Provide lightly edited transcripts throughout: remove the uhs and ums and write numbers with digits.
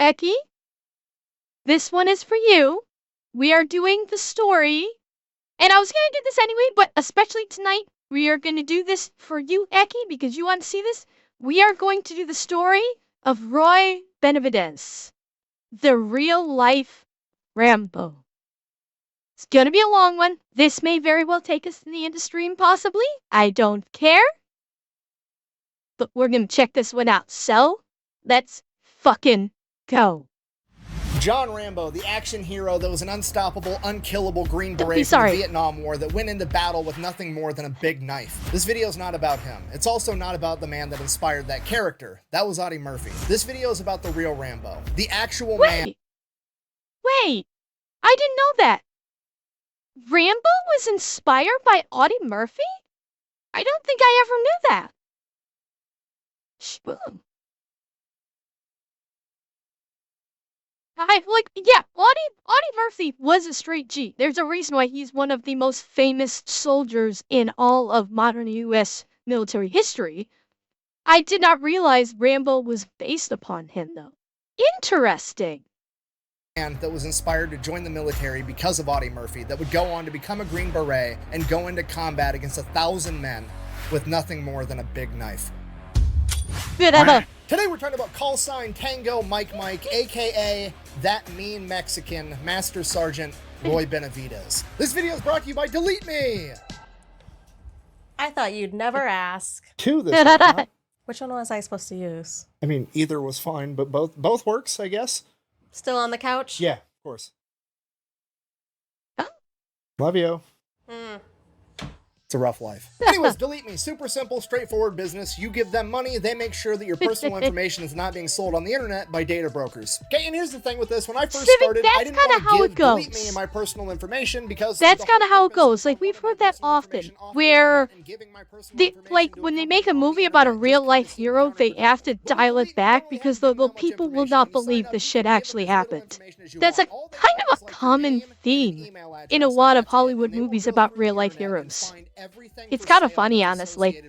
Eki, this one is for you. We are doing the story. And I was going to do this anyway, but especially tonight, we are going to do this for you, Eki, because you want to see this. We are going to do the story of Roy Benavides, the real-life Rambo. It's going to be a long one. This may very well take us to the end of stream, possibly. I don't care. But we're going to check this one out. So, let's fucking go. John Rambo, the action hero that was an unstoppable, unkillable Green Beret from the Vietnam War that went into battle with nothing more than a big knife. This video is not about him. It's also not about the man that inspired that character. That was Audie Murphy. This video is about the real Rambo. The actual man. Wait, I didn't know that. Rambo was inspired by Audie Murphy? I don't think I ever knew that. Audie Murphy was a straight G. There's a reason why he's one of the most famous soldiers in all of modern U.S. military history. I did not realize Rambo was based upon him, though. Interesting. Man that was inspired to join the military because of Audie Murphy that would go on to become a Green Beret and go into combat against 1,000 men with nothing more than a big knife. Today we're talking about call sign Tango Mike, aka that mean Mexican Master Sergeant Roy Benavides. This video is brought to you by Delete Me! I thought you'd never ask. Two this one. Which one was I supposed to use? I mean, either was fine, but both works, I guess. Still on the couch? Yeah, of course. Love you. It's a rough life. Anyways, Delete Me. Super simple, straightforward business. You give them money, they make sure that your personal information is not being sold on the internet by data brokers. Okay, and here's the thing with this. When I first started, I didn't want to give Delete Me my personal information because that's kind of how it goes. Like, we've heard that often, where when they make a movie about a real-life hero, they have to dial it back because the people will not believe this shit actually happened. That's a kind of a common theme in a lot of Hollywood movies about real-life heroes. It's kind of funny, honestly.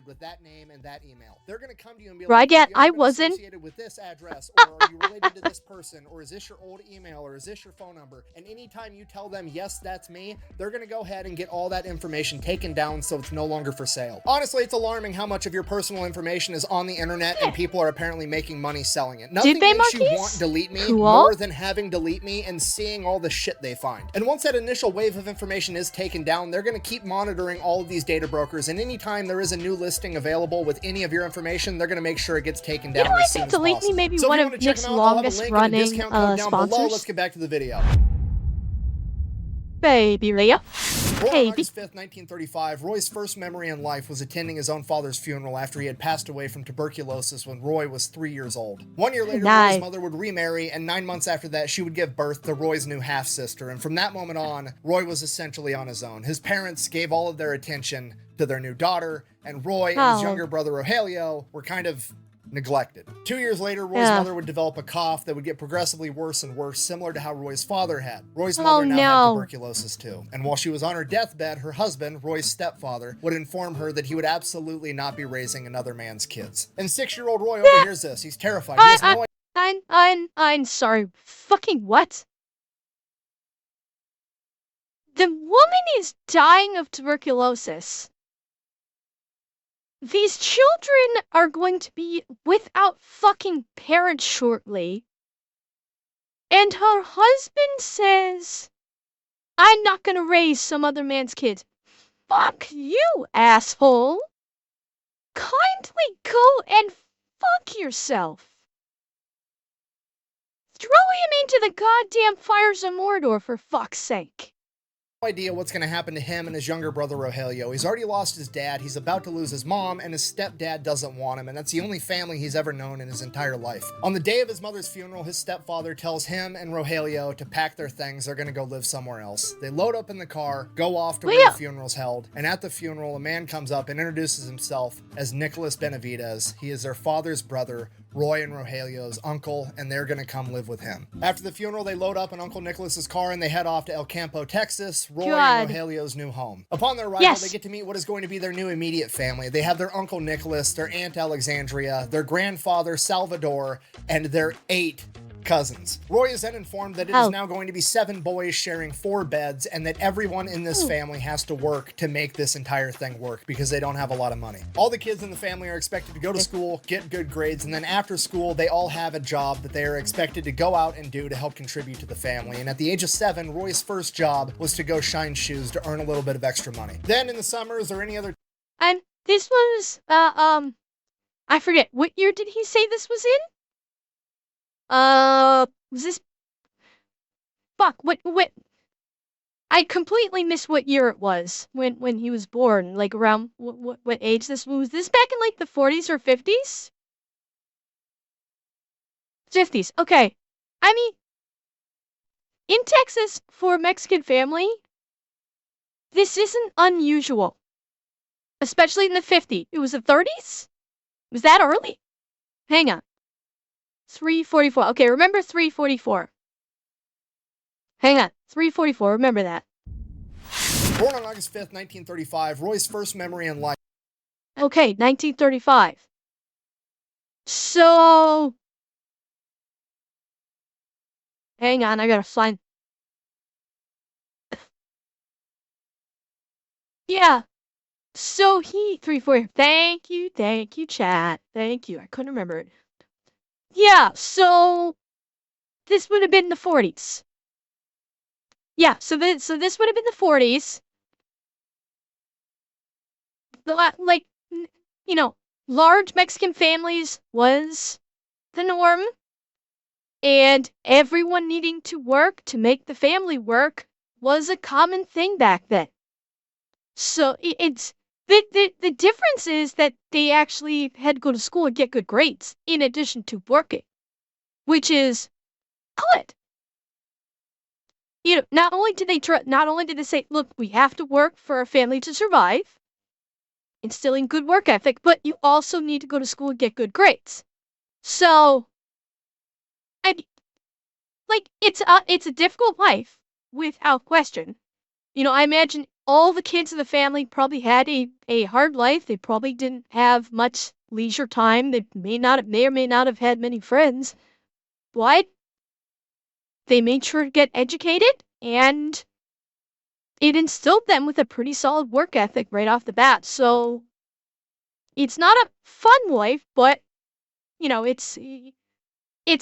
They're going to come to you and be right, like, I wasn't associated with this address, or are you related to this person, or is this your old email, or is this your phone number? And anytime you tell them, yes, that's me, they're going to go ahead and get all that information taken down so it's no longer for sale. Honestly, it's alarming how much of your personal information is on the internet and people are apparently making money selling it. Nothing makes you want Delete Me more than having Delete Me and seeing all the shit they find. And once that initial wave of information is taken down, they're going to keep monitoring all of these data brokers, and anytime there is a new listing available with any of your information, they're going to make sure it gets taken down as soon as possible. Delete Me may be one of Nick's longest running sponsors. Let's get back to the video. Baby Leah. On August 5th, 1935, Roy's first memory in life was attending his own father's funeral after he had passed away from tuberculosis when Roy was 3 years old. 1 year later, Roy's mother would remarry, and 9 months after that, she would give birth to Roy's new half-sister. And from that moment on, Roy was essentially on his own. His parents gave all of their attention to their new daughter, and Roy and his younger brother Rogelio were kind of neglected. 2 years later, Roy's mother would develop a cough that would get progressively worse and worse, similar to how Roy's father had. Roy's mother now had tuberculosis too. And while she was on her deathbed, her husband, Roy's stepfather, would inform her that he would absolutely not be raising another man's kids. And 6-year-old Roy overhears this. He's terrified. He has no idea. I'm sorry. Fucking what? The woman is dying of tuberculosis. These children are going to be without fucking parents shortly. And her husband says, I'm not gonna raise some other man's kids. Fuck you, asshole. Kindly go and fuck yourself. Throw him into the goddamn fires of Mordor, for fuck's sake. Idea what's going to happen to him and his younger brother Rogelio. He's already lost his dad, he's about to lose his mom, and his stepdad doesn't want him, and that's the only family he's ever known in his entire life. On the day of his mother's funeral, his stepfather tells him and Rogelio to pack their things. They're going to go live somewhere else. They load up in the car, go off to where the funeral's held, and at the funeral, a man comes up and introduces himself as Nicholas Benavides. He is their father's brother, Roy and Rogelio's uncle, and they're gonna come live with him. After the funeral, they load up in Uncle Nicholas's car and they head off to El Campo, Texas, Roy and Rogelio's new home. Upon their arrival, they get to meet what is going to be their new immediate family. They have their Uncle Nicholas, their Aunt Alexandria, their grandfather Salvador, and their 8 cousins. Roy is then informed that it is now going to be 7 boys sharing 4 beds, and that everyone in this family has to work to make this entire thing work because they don't have a lot of money. All the kids in the family are expected to go to school, get good grades, and then after school, they all have a job that they are expected to go out and do to help contribute to the family. And at the age of 7, Roy's first job was to go shine shoes to earn a little bit of extra money. Then in the summers or any other... And this was, I forget, what year did he say this was in? Was this... Fuck, what... I completely missed what year it was when he was born, like around what age this was. This back in like the 40s or 50s? 50s, okay. I mean, in Texas, for a Mexican family, this isn't unusual. Especially in the 50s. It was the 30s? Was that early? Hang on. 344. Okay, remember 344. Hang on. 344. Remember that. Born on August 5th, 1935, Roy's first memory in life. Okay, 1935. So... Hang on, I gotta find... Yeah. So he... 344. Thank you, chat. Thank you. I couldn't remember it. Yeah, so... This would have been the 40s. Yeah, so this would have been the 40s. Like, you know, large Mexican families was the norm. And everyone needing to work to make the family work was a common thing back then. So it's... The difference is that they actually had to go to school and get good grades in addition to working. Which is good. You know, not only did they say, look, we have to work for our family to survive, instilling good work ethic, but you also need to go to school and get good grades. So, it's a difficult life, without question. You know, I imagine all the kids in the family probably had a hard life. They probably didn't have much leisure time. They may or may not have had many friends. But they made sure to get educated, and it instilled them with a pretty solid work ethic right off the bat. So it's not a fun life, but, you know, it's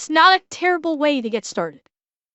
not a terrible way to get started.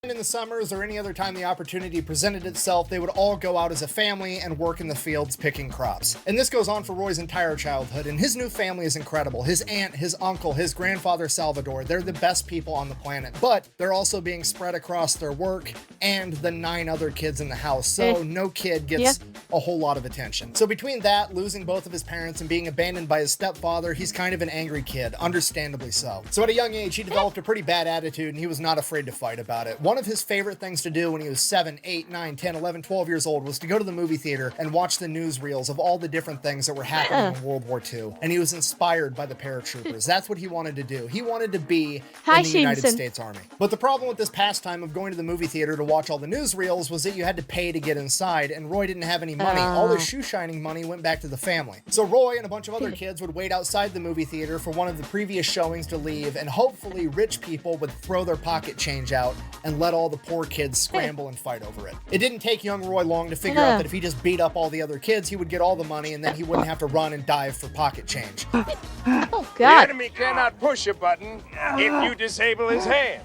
In the summers or any other time the opportunity presented itself, they would all go out as a family and work in the fields picking crops. And this goes on for Roy's entire childhood, and his new family is incredible. His aunt, his uncle, his grandfather Salvador, they're the best people on the planet, but they're also being spread across their work and the 9 other kids in the house, so no kid gets a whole lot of attention. So between that, losing both of his parents, and being abandoned by his stepfather, he's kind of an angry kid, understandably so. So at a young age, he developed a pretty bad attitude, and he was not afraid to fight about it. One of his favorite things to do when he was 7, 8, 9, 10, 11, 12 years old was to go to the movie theater and watch the newsreels of all the different things that were happening in World War II. And he was inspired by the paratroopers. That's what he wanted to do. He wanted to be in the United States Army. But the problem with this pastime of going to the movie theater to watch all the newsreels was that you had to pay to get inside, and Roy didn't have any money. All his shoe shining money went back to the family. So Roy and a bunch of other kids would wait outside the movie theater for one of the previous showings to leave, and hopefully rich people would throw their pocket change out and let all the poor kids scramble and fight over it. It didn't take young Roy long to figure out that if he just beat up all the other kids, he would get all the money, and then he wouldn't have to run and dive for pocket change. Oh, God. The enemy cannot push a button if you disable his hand.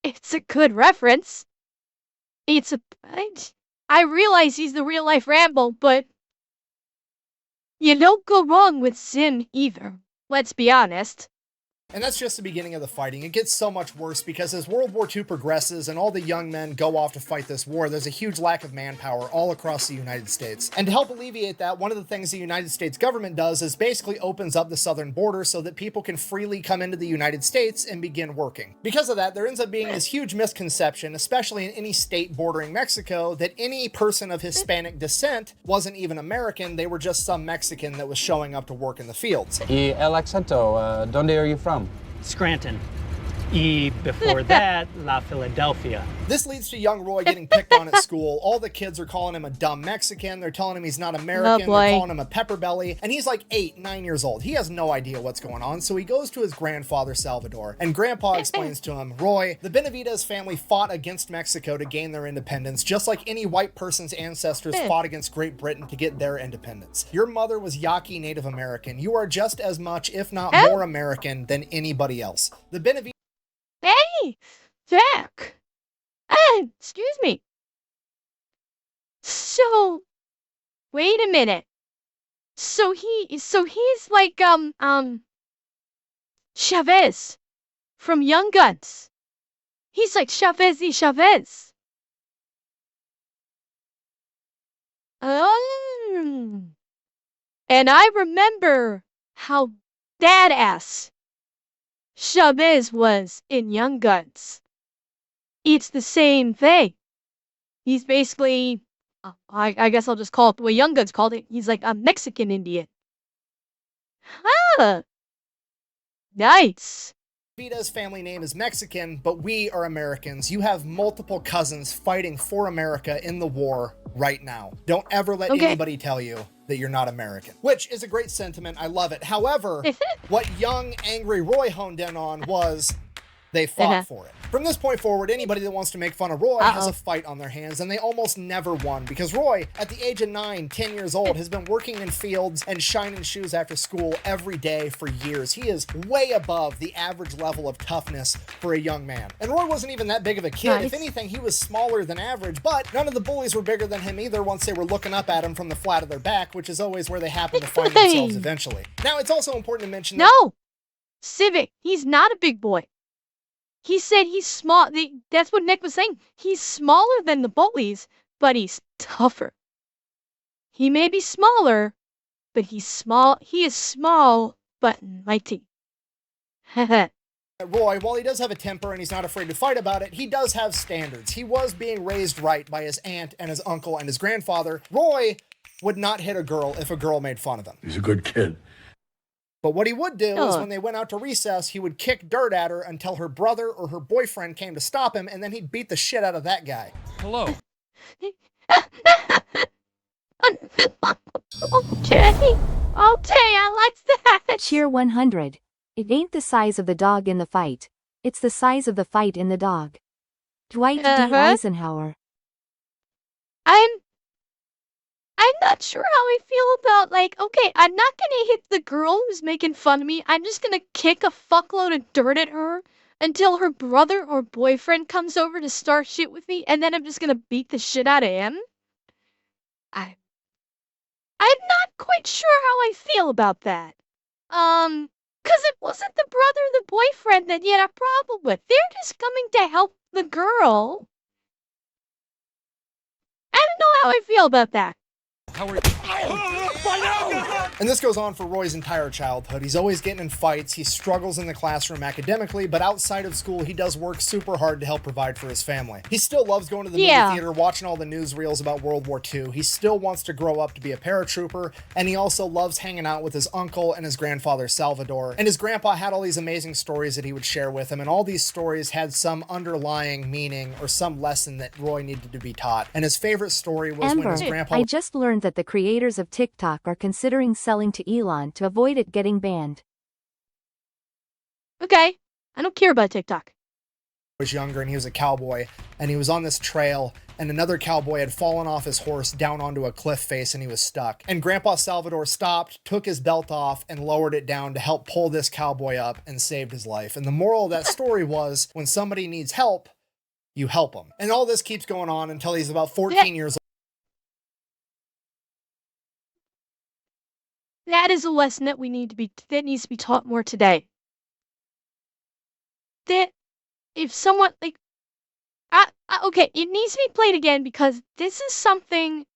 It's a good reference. I realize he's the real life Rambo, but you don't go wrong with Sin either. Let's be honest. And that's just the beginning of the fighting. It gets so much worse because as World War II progresses and all the young men go off to fight this war, there's a huge lack of manpower all across the United States. And to help alleviate that, one of the things the United States government does is basically opens up the southern border so that people can freely come into the United States and begin working. Because of that, there ends up being this huge misconception, especially in any state bordering Mexico, that any person of Hispanic descent wasn't even American, they were just some Mexican that was showing up to work in the fields. Y el acento, ¿dónde are you from? Scranton. E before that, La Philadelphia. This leads to young Roy getting picked on at school. All the kids are calling him a dumb Mexican. They're telling him he's not American. They're calling him a pepper belly. And he's like 8, 9 years old. He has no idea what's going on. So he goes to his grandfather, Salvador. And Grandpa explains to him, Roy, the Benavides family fought against Mexico to gain their independence, just like any white person's ancestors fought against Great Britain to get their independence. Your mother was Yaqui Native American. You are just as much, if not more American than anybody else. The Benavides... Hey, Jack. Excuse me. So, wait a minute. So he's like, Chavez from Young Guns. He's like Chavez. And I remember how badass Chavez was in Young Guns. It's the same thing. He's basically, I guess I'll just call it the way Young Guns called it. He's like a Mexican Indian. Huh. Nice. Vita's family name is Mexican, but we are Americans. You have multiple cousins fighting for America in the war right now. Don't ever let anybody tell you that you're not American, which is a great sentiment. I love it. However, what young, angry Roy honed in on was they fought for it. From this point forward, anybody that wants to make fun of Roy has a fight on their hands, and they almost never won because Roy, at the age of 9, 10 years old, has been working in fields and shining shoes after school every day for years. He is way above the average level of toughness for a young man. And Roy wasn't even that big of a kid. Nice. If anything, he was smaller than average, but none of the bullies were bigger than him either once they were looking up at him from the flat of their back, which is always where they happen to find themselves eventually. Now, it's also important to mention that— No! Civic, he's not a big boy. He said he's small. That's what Nick was saying. He's smaller than the bullies, but he's tougher. He may be smaller, but he's small. He is small, but mighty. Roy, while he does have a temper and he's not afraid to fight about it, he does have standards. He was being raised right by his aunt and his uncle and his grandfather. Roy would not hit a girl if a girl made fun of him. He's a good kid. But what he would do is when they went out to recess, he would kick dirt at her until her brother or her boyfriend came to stop him, and then he'd beat the shit out of that guy. Hello. Okay, I like that. Cheer 100. It ain't the size of the dog in the fight. It's the size of the fight in the dog. Dwight D. Eisenhower. I'm not sure how I feel about, like, okay, I'm not gonna hit the girl who's making fun of me. I'm just gonna kick a fuckload of dirt at her until her brother or boyfriend comes over to start shit with me, and then I'm just gonna beat the shit out of him. I'm not quite sure how I feel about that. Cause it wasn't the brother or the boyfriend that you had a problem with. They're just coming to help the girl. I don't know how I feel about that. And this goes on for Roy's entire childhood. He's always getting in fights. He struggles in the classroom academically, but outside of school, he does work super hard to help provide for his family. He still loves going to the movie theater, watching all the newsreels about World War II. He still wants to grow up to be a paratrooper, and he also loves hanging out with his uncle and his grandfather, Salvador. And his grandpa had all these amazing stories that he would share with him, and all these stories had some underlying meaning or some lesson that Roy needed to be taught. And his favorite story was when his grandpa— I just learned that the creators of TikTok are considering selling to Elon to avoid it getting banned. Okay, I don't care about TikTok. Was younger and he was a cowboy, and he was on this trail, and another cowboy had fallen off his horse down onto a cliff face, and he was stuck. And Grandpa Salvador stopped, took his belt off, and lowered it down to help pull this cowboy up and saved his life. And the moral of that story was, when somebody needs help, you help them. And all this keeps going on until he's about 14 years old. That is a lesson that needs to be taught more today. that if someone, like, okay, it needs to be played again because this is something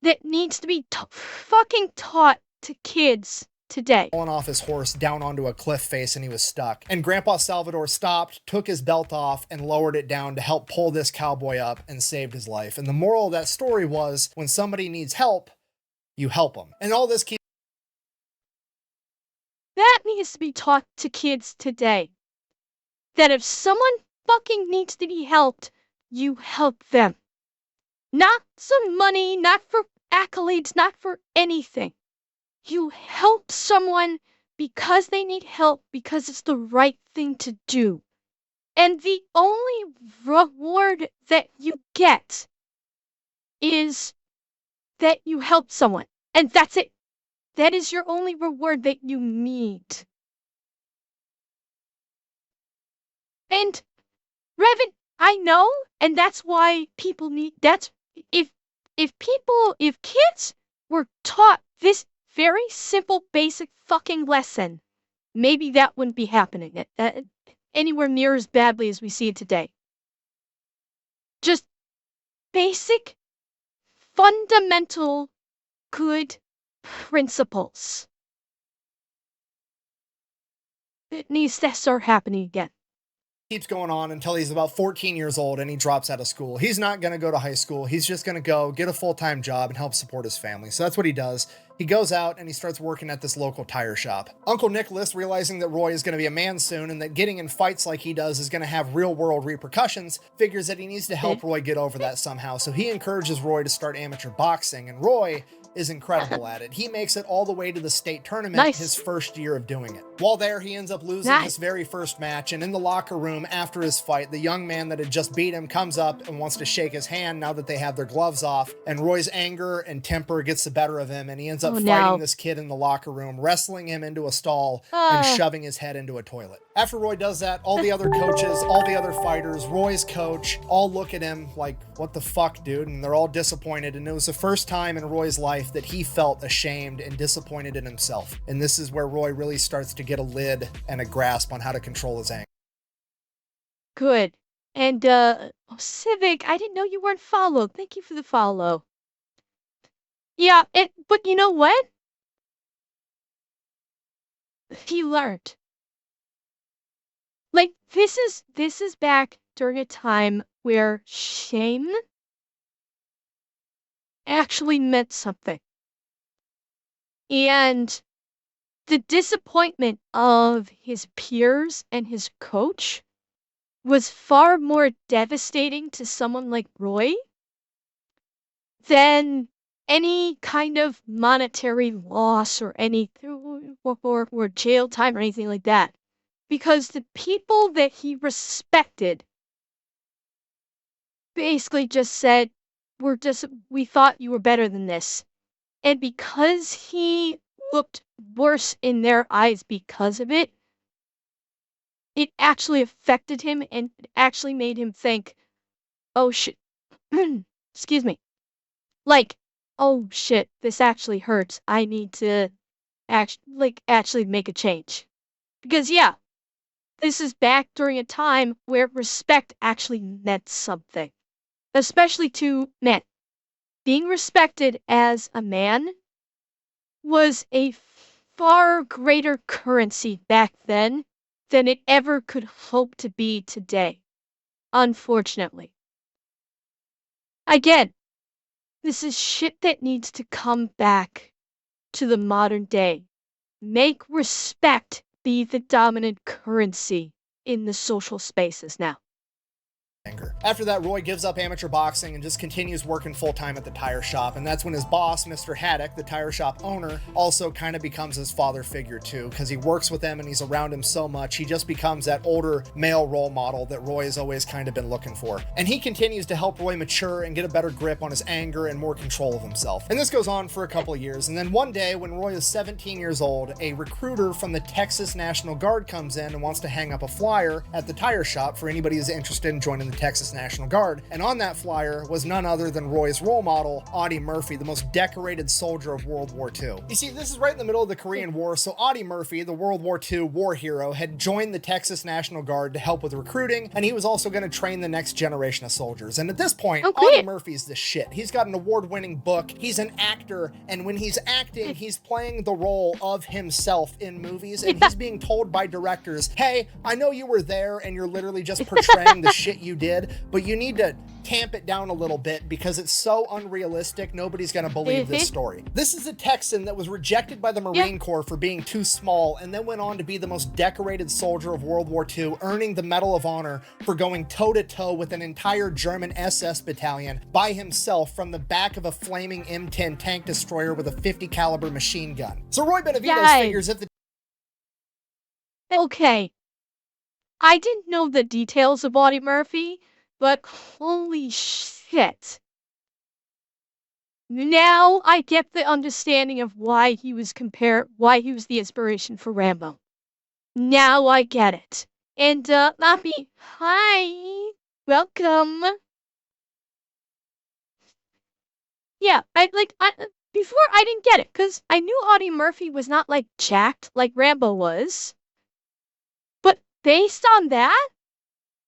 that needs to be fucking taught to kids today. Falling off his horse down onto a cliff face and he was stuck. And Grandpa Salvador stopped, took his belt off, and lowered it down to help pull this cowboy up and saved his life. And the moral of that story was, when somebody needs help, you help them. And all this keeps... That needs to be taught to kids today. That if someone fucking needs to be helped, you help them. Not some money, not for accolades, not for anything. You help someone because they need help, because it's the right thing to do. And the only reward that you get is that you help someone. And that's it. That is your only reward that you need. And, Revan, I know, and that's why people need, that's, if kids were taught this very simple, basic fucking lesson, maybe that wouldn't be happening anywhere near as badly as we see it today. Just basic, fundamental, good principles. It needs to start happening again. Keeps going on until he's about 14 years old and he drops out of school. He's not going to go to high school. He's just going to go get a full-time job and help support his family. So that's what he does. He goes out and he starts working at this local tire shop. Uncle Nicholas, realizing that Roy is going to be a man soon and that getting in fights like he does is going to have real-world repercussions, figures that he needs to help Roy get over that somehow. So he encourages Roy to start amateur boxing, and Roy is incredible at it. He makes it all the way to the state tournament his first year of doing it. While there, he ends up losing his very first match, and in the locker room after his fight, the young man that had just beat him comes up and wants to shake his hand now that they have their gloves off, and Roy's anger and temper gets the better of him, and he ends up fighting this kid in the locker room, wrestling him into a stall and shoving his head into a toilet. After Roy does that, all the other coaches, all the other fighters, Roy's coach, all look at him like, what the fuck, dude? And they're all disappointed, and it was the first time in Roy's life that he felt ashamed and disappointed in himself. And this is where Roy really starts to get a lid and a grasp on how to control his anger. Good. And, Civic, I didn't know you weren't followed. Thank you for the follow. Yeah, but you know what? He learned. Like, this is back during a time where shame actually meant something. And the disappointment of his peers and his coach was far more devastating to someone like Roy than any kind of monetary loss or anything, or jail time or anything like that. Because the people that he respected basically just said, we thought you were better than this. And because he looked worse in their eyes because of it, it actually affected him and it actually made him think, oh shit, excuse me, like, oh shit, this actually hurts. I need to actually make a change. Because yeah, this is back during a time where respect actually meant something. Especially to men. Being respected as a man was a far greater currency back then than it ever could hope to be today. Unfortunately. Again, this is shit that needs to come back to the modern day. Make respect be the dominant currency in the social spaces now. After that, Roy gives up amateur boxing and just continues working full-time at the tire shop, and that's when his boss, Mr. Haddock, the tire shop owner, also kind of becomes his father figure too, because he works with him and he's around him so much, he just becomes that older male role model that Roy has always kind of been looking for. And he continues to help Roy mature and get a better grip on his anger and more control of himself. And this goes on for a couple of years, and then one day when Roy is 17 years old, a recruiter from the Texas National Guard comes in and wants to hang up a flyer at the tire shop for anybody who's interested in joining join the Texas National Guard. And on that flyer was none other than Roy's role model, Audie Murphy, the most decorated soldier of World War II. You see, this is right in the middle of the Korean War, so Audie Murphy, the World War II war hero, had joined the Texas National Guard to help with recruiting, and he was also going to train the next generation of soldiers. And at this point, Audie Murphy's the shit. He's got an award-winning book, he's an actor, and when he's acting, he's playing the role of himself in movies, and he's being told by directors, hey, I know you were there and you're literally just portraying the shit you did, but you need to tamp it down a little bit because it's so unrealistic, nobody's gonna believe this story. This is a Texan that was rejected by the Marine Corps for being too small and then went on to be the most decorated soldier of World War II, earning the Medal of Honor for going toe-to-toe with an entire German SS battalion by himself from the back of a flaming M10 tank destroyer with a 50 caliber machine gun. So Roy Benavides figures if the Okay. I didn't know the details of Audie Murphy, but holy shit. Now I get the understanding of why he was the inspiration for Rambo. Now I get it. And, Lappy, hi. Welcome. Yeah, before I didn't get it, because I knew Audie Murphy was not, like, jacked like Rambo was. But based on that,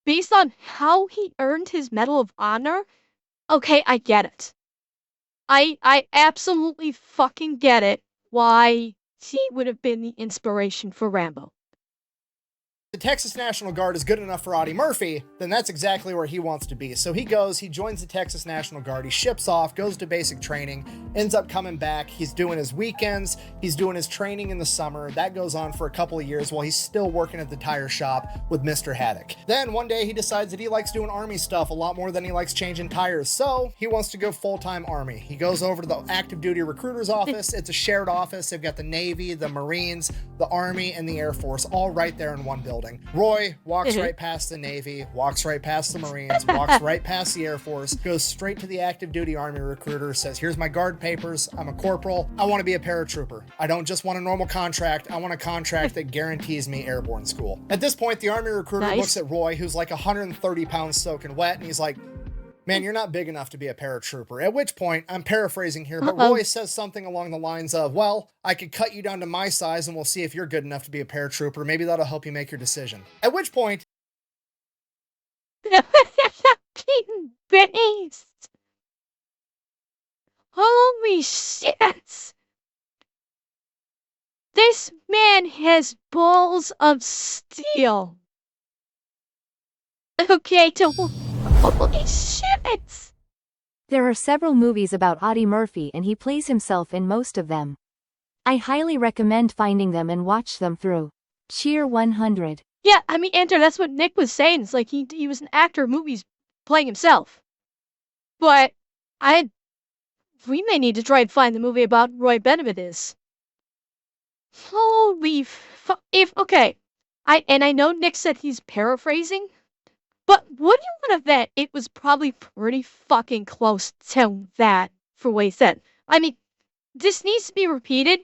based on how he earned his Medal of Honor, okay, I get it. I absolutely fucking get it why he would have been the inspiration for Rambo. The Texas National Guard is good enough for Audie Murphy, then that's exactly where he wants to be. So he joins the Texas National Guard, he ships off, goes to basic training, ends up coming back, he's doing his weekends, he's doing his training in the summer. That goes on for a couple of years while he's still working at the tire shop with Mr. Haddock. Then one day he decides that he likes doing Army stuff a lot more than he likes changing tires, so he wants to go full-time Army. He goes over to the active duty recruiter's office. It's a shared office. They've got the Navy, the Marines, the Army, and the Air Force all right there in one building. Roy walks right past the Navy, walks right past the Marines, walks right past the Air Force, goes straight to the active duty Army recruiter, says, here's my guard papers, I'm a corporal, I want to be a paratrooper. I don't just want a normal contract, I want a contract that guarantees me airborne school. At this point, the Army recruiter looks at Roy, who's like 130 pounds soaking wet, and he's like, man, you're not big enough to be a paratrooper. At which point, I'm paraphrasing here, but Roy says something along the lines of, well, I could cut you down to my size and we'll see if you're good enough to be a paratrooper. Maybe that'll help you make your decision. At which point... Holy shit! This man has balls of steel. Okay, holy shit! There are several movies about Audie Murphy and he plays himself in most of them. I highly recommend finding them and watch them through. Cheer 100. Yeah, I mean, Enter, that's what Nick was saying. It's like he was an actor of movies playing himself. But we may need to try and find the movie about Roy Benavides. Holy okay. I know Nick said he's paraphrasing, but would you want to bet it was probably pretty fucking close to that for what he said? I mean, this needs to be repeated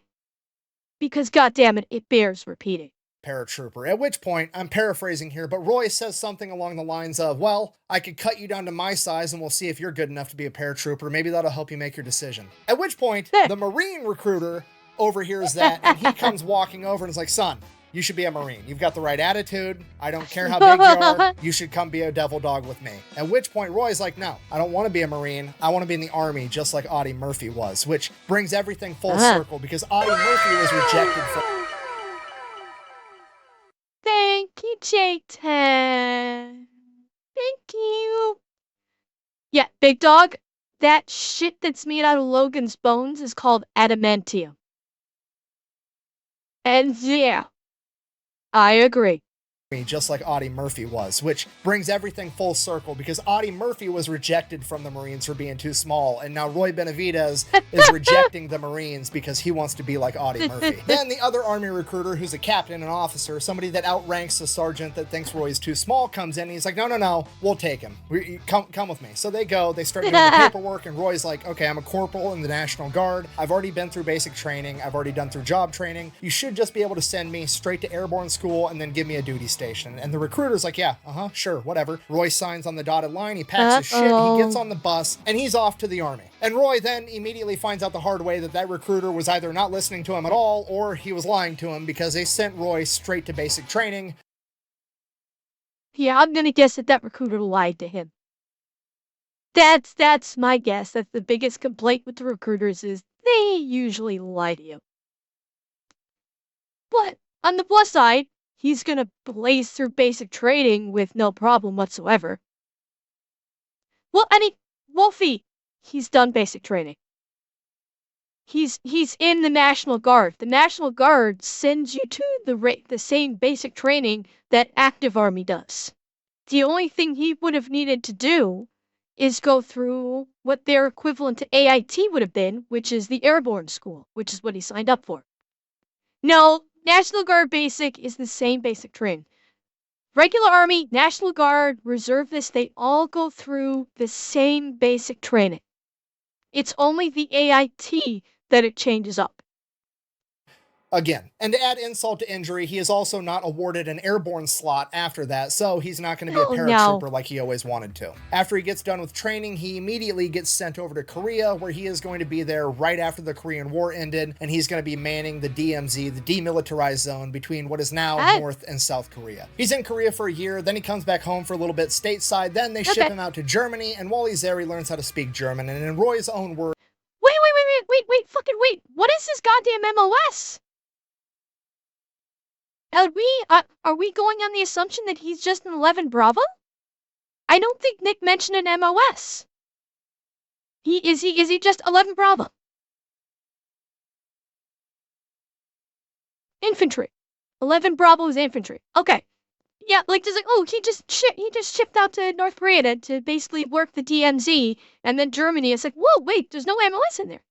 because, goddammit, it bears repeating. Paratrooper. At which point, I'm paraphrasing here, but Roy says something along the lines of, well, I could cut you down to my size and we'll see if you're good enough to be a paratrooper. Maybe that'll help you make your decision. At which point, the Marine recruiter overhears that and he comes walking over and is like, son, you should be a Marine. You've got the right attitude. I don't care how big you are. You should come be a devil dog with me. At which point, Roy's like, no, I don't want to be a Marine. I want to be in the Army just like Audie Murphy was, which brings everything full circle because Audie Murphy was rejected from... Thank you, J-Tan. Thank you. Yeah, big dog, that shit that's made out of Logan's bones is called adamantium. And yeah, I agree. Just like Audie Murphy was, which brings everything full circle because Audie Murphy was rejected from the Marines for being too small, and now Roy Benavides is rejecting the Marines because he wants to be like Audie Murphy. Then the other Army recruiter, who's a captain, an officer, somebody that outranks the sergeant that thinks Roy's too small, comes in and he's like, no, we'll take him. Come with me. So they go, they start doing the paperwork, and Roy's like, okay, I'm a corporal in the National Guard. I've already been through basic training. I've already done through job training. You should just be able to send me straight to airborne school and then give me a duty station. And the recruiter's like, yeah, sure, whatever. Roy signs on the dotted line, he packs his shit, he gets on the bus, and he's off to the army. And Roy then immediately finds out the hard way that recruiter was either not listening to him at all, or he was lying to him because they sent Roy straight to basic training. Yeah, I'm gonna guess that recruiter lied to him. That's my guess. That's the biggest complaint with the recruiters is they usually lie to you. But on the plus side, he's gonna blaze through basic training with no problem whatsoever. Well, Wolfie, he's done basic training. He's in the National Guard. The National Guard sends you to the same basic training that active army does. The only thing he would have needed to do is go through what their equivalent to AIT would have been, which is the Airborne School, which is what he signed up for. No, National Guard Basic is the same basic training. Regular Army, National Guard, Reservists, they all go through the same basic training. It's only the AIT that it changes up. Again, and to add insult to injury, he is also not awarded an airborne slot after that, so he's not going to be a paratrooper like he always wanted to. After he gets done with training, he immediately gets sent over to Korea, where he is going to be there right after the Korean War ended, and he's going to be manning the DMZ, the demilitarized zone, between what is now North and South Korea. He's in Korea for a year, then he comes back home for a little bit stateside, then they ship him out to Germany, and while he's there, he learns how to speak German, and in Roy's own words... Wait, what is this goddamn MOS? Are we going on the assumption that he's just an 11 Bravo? I don't think Nick mentioned an MOS. Is he just 11 Bravo? Infantry. 11 Bravo is infantry. Okay. Yeah, like just like, oh, he just shipped out to North Korea to basically work the DMZ, and then Germany is like, whoa, wait, there's no MOS in there.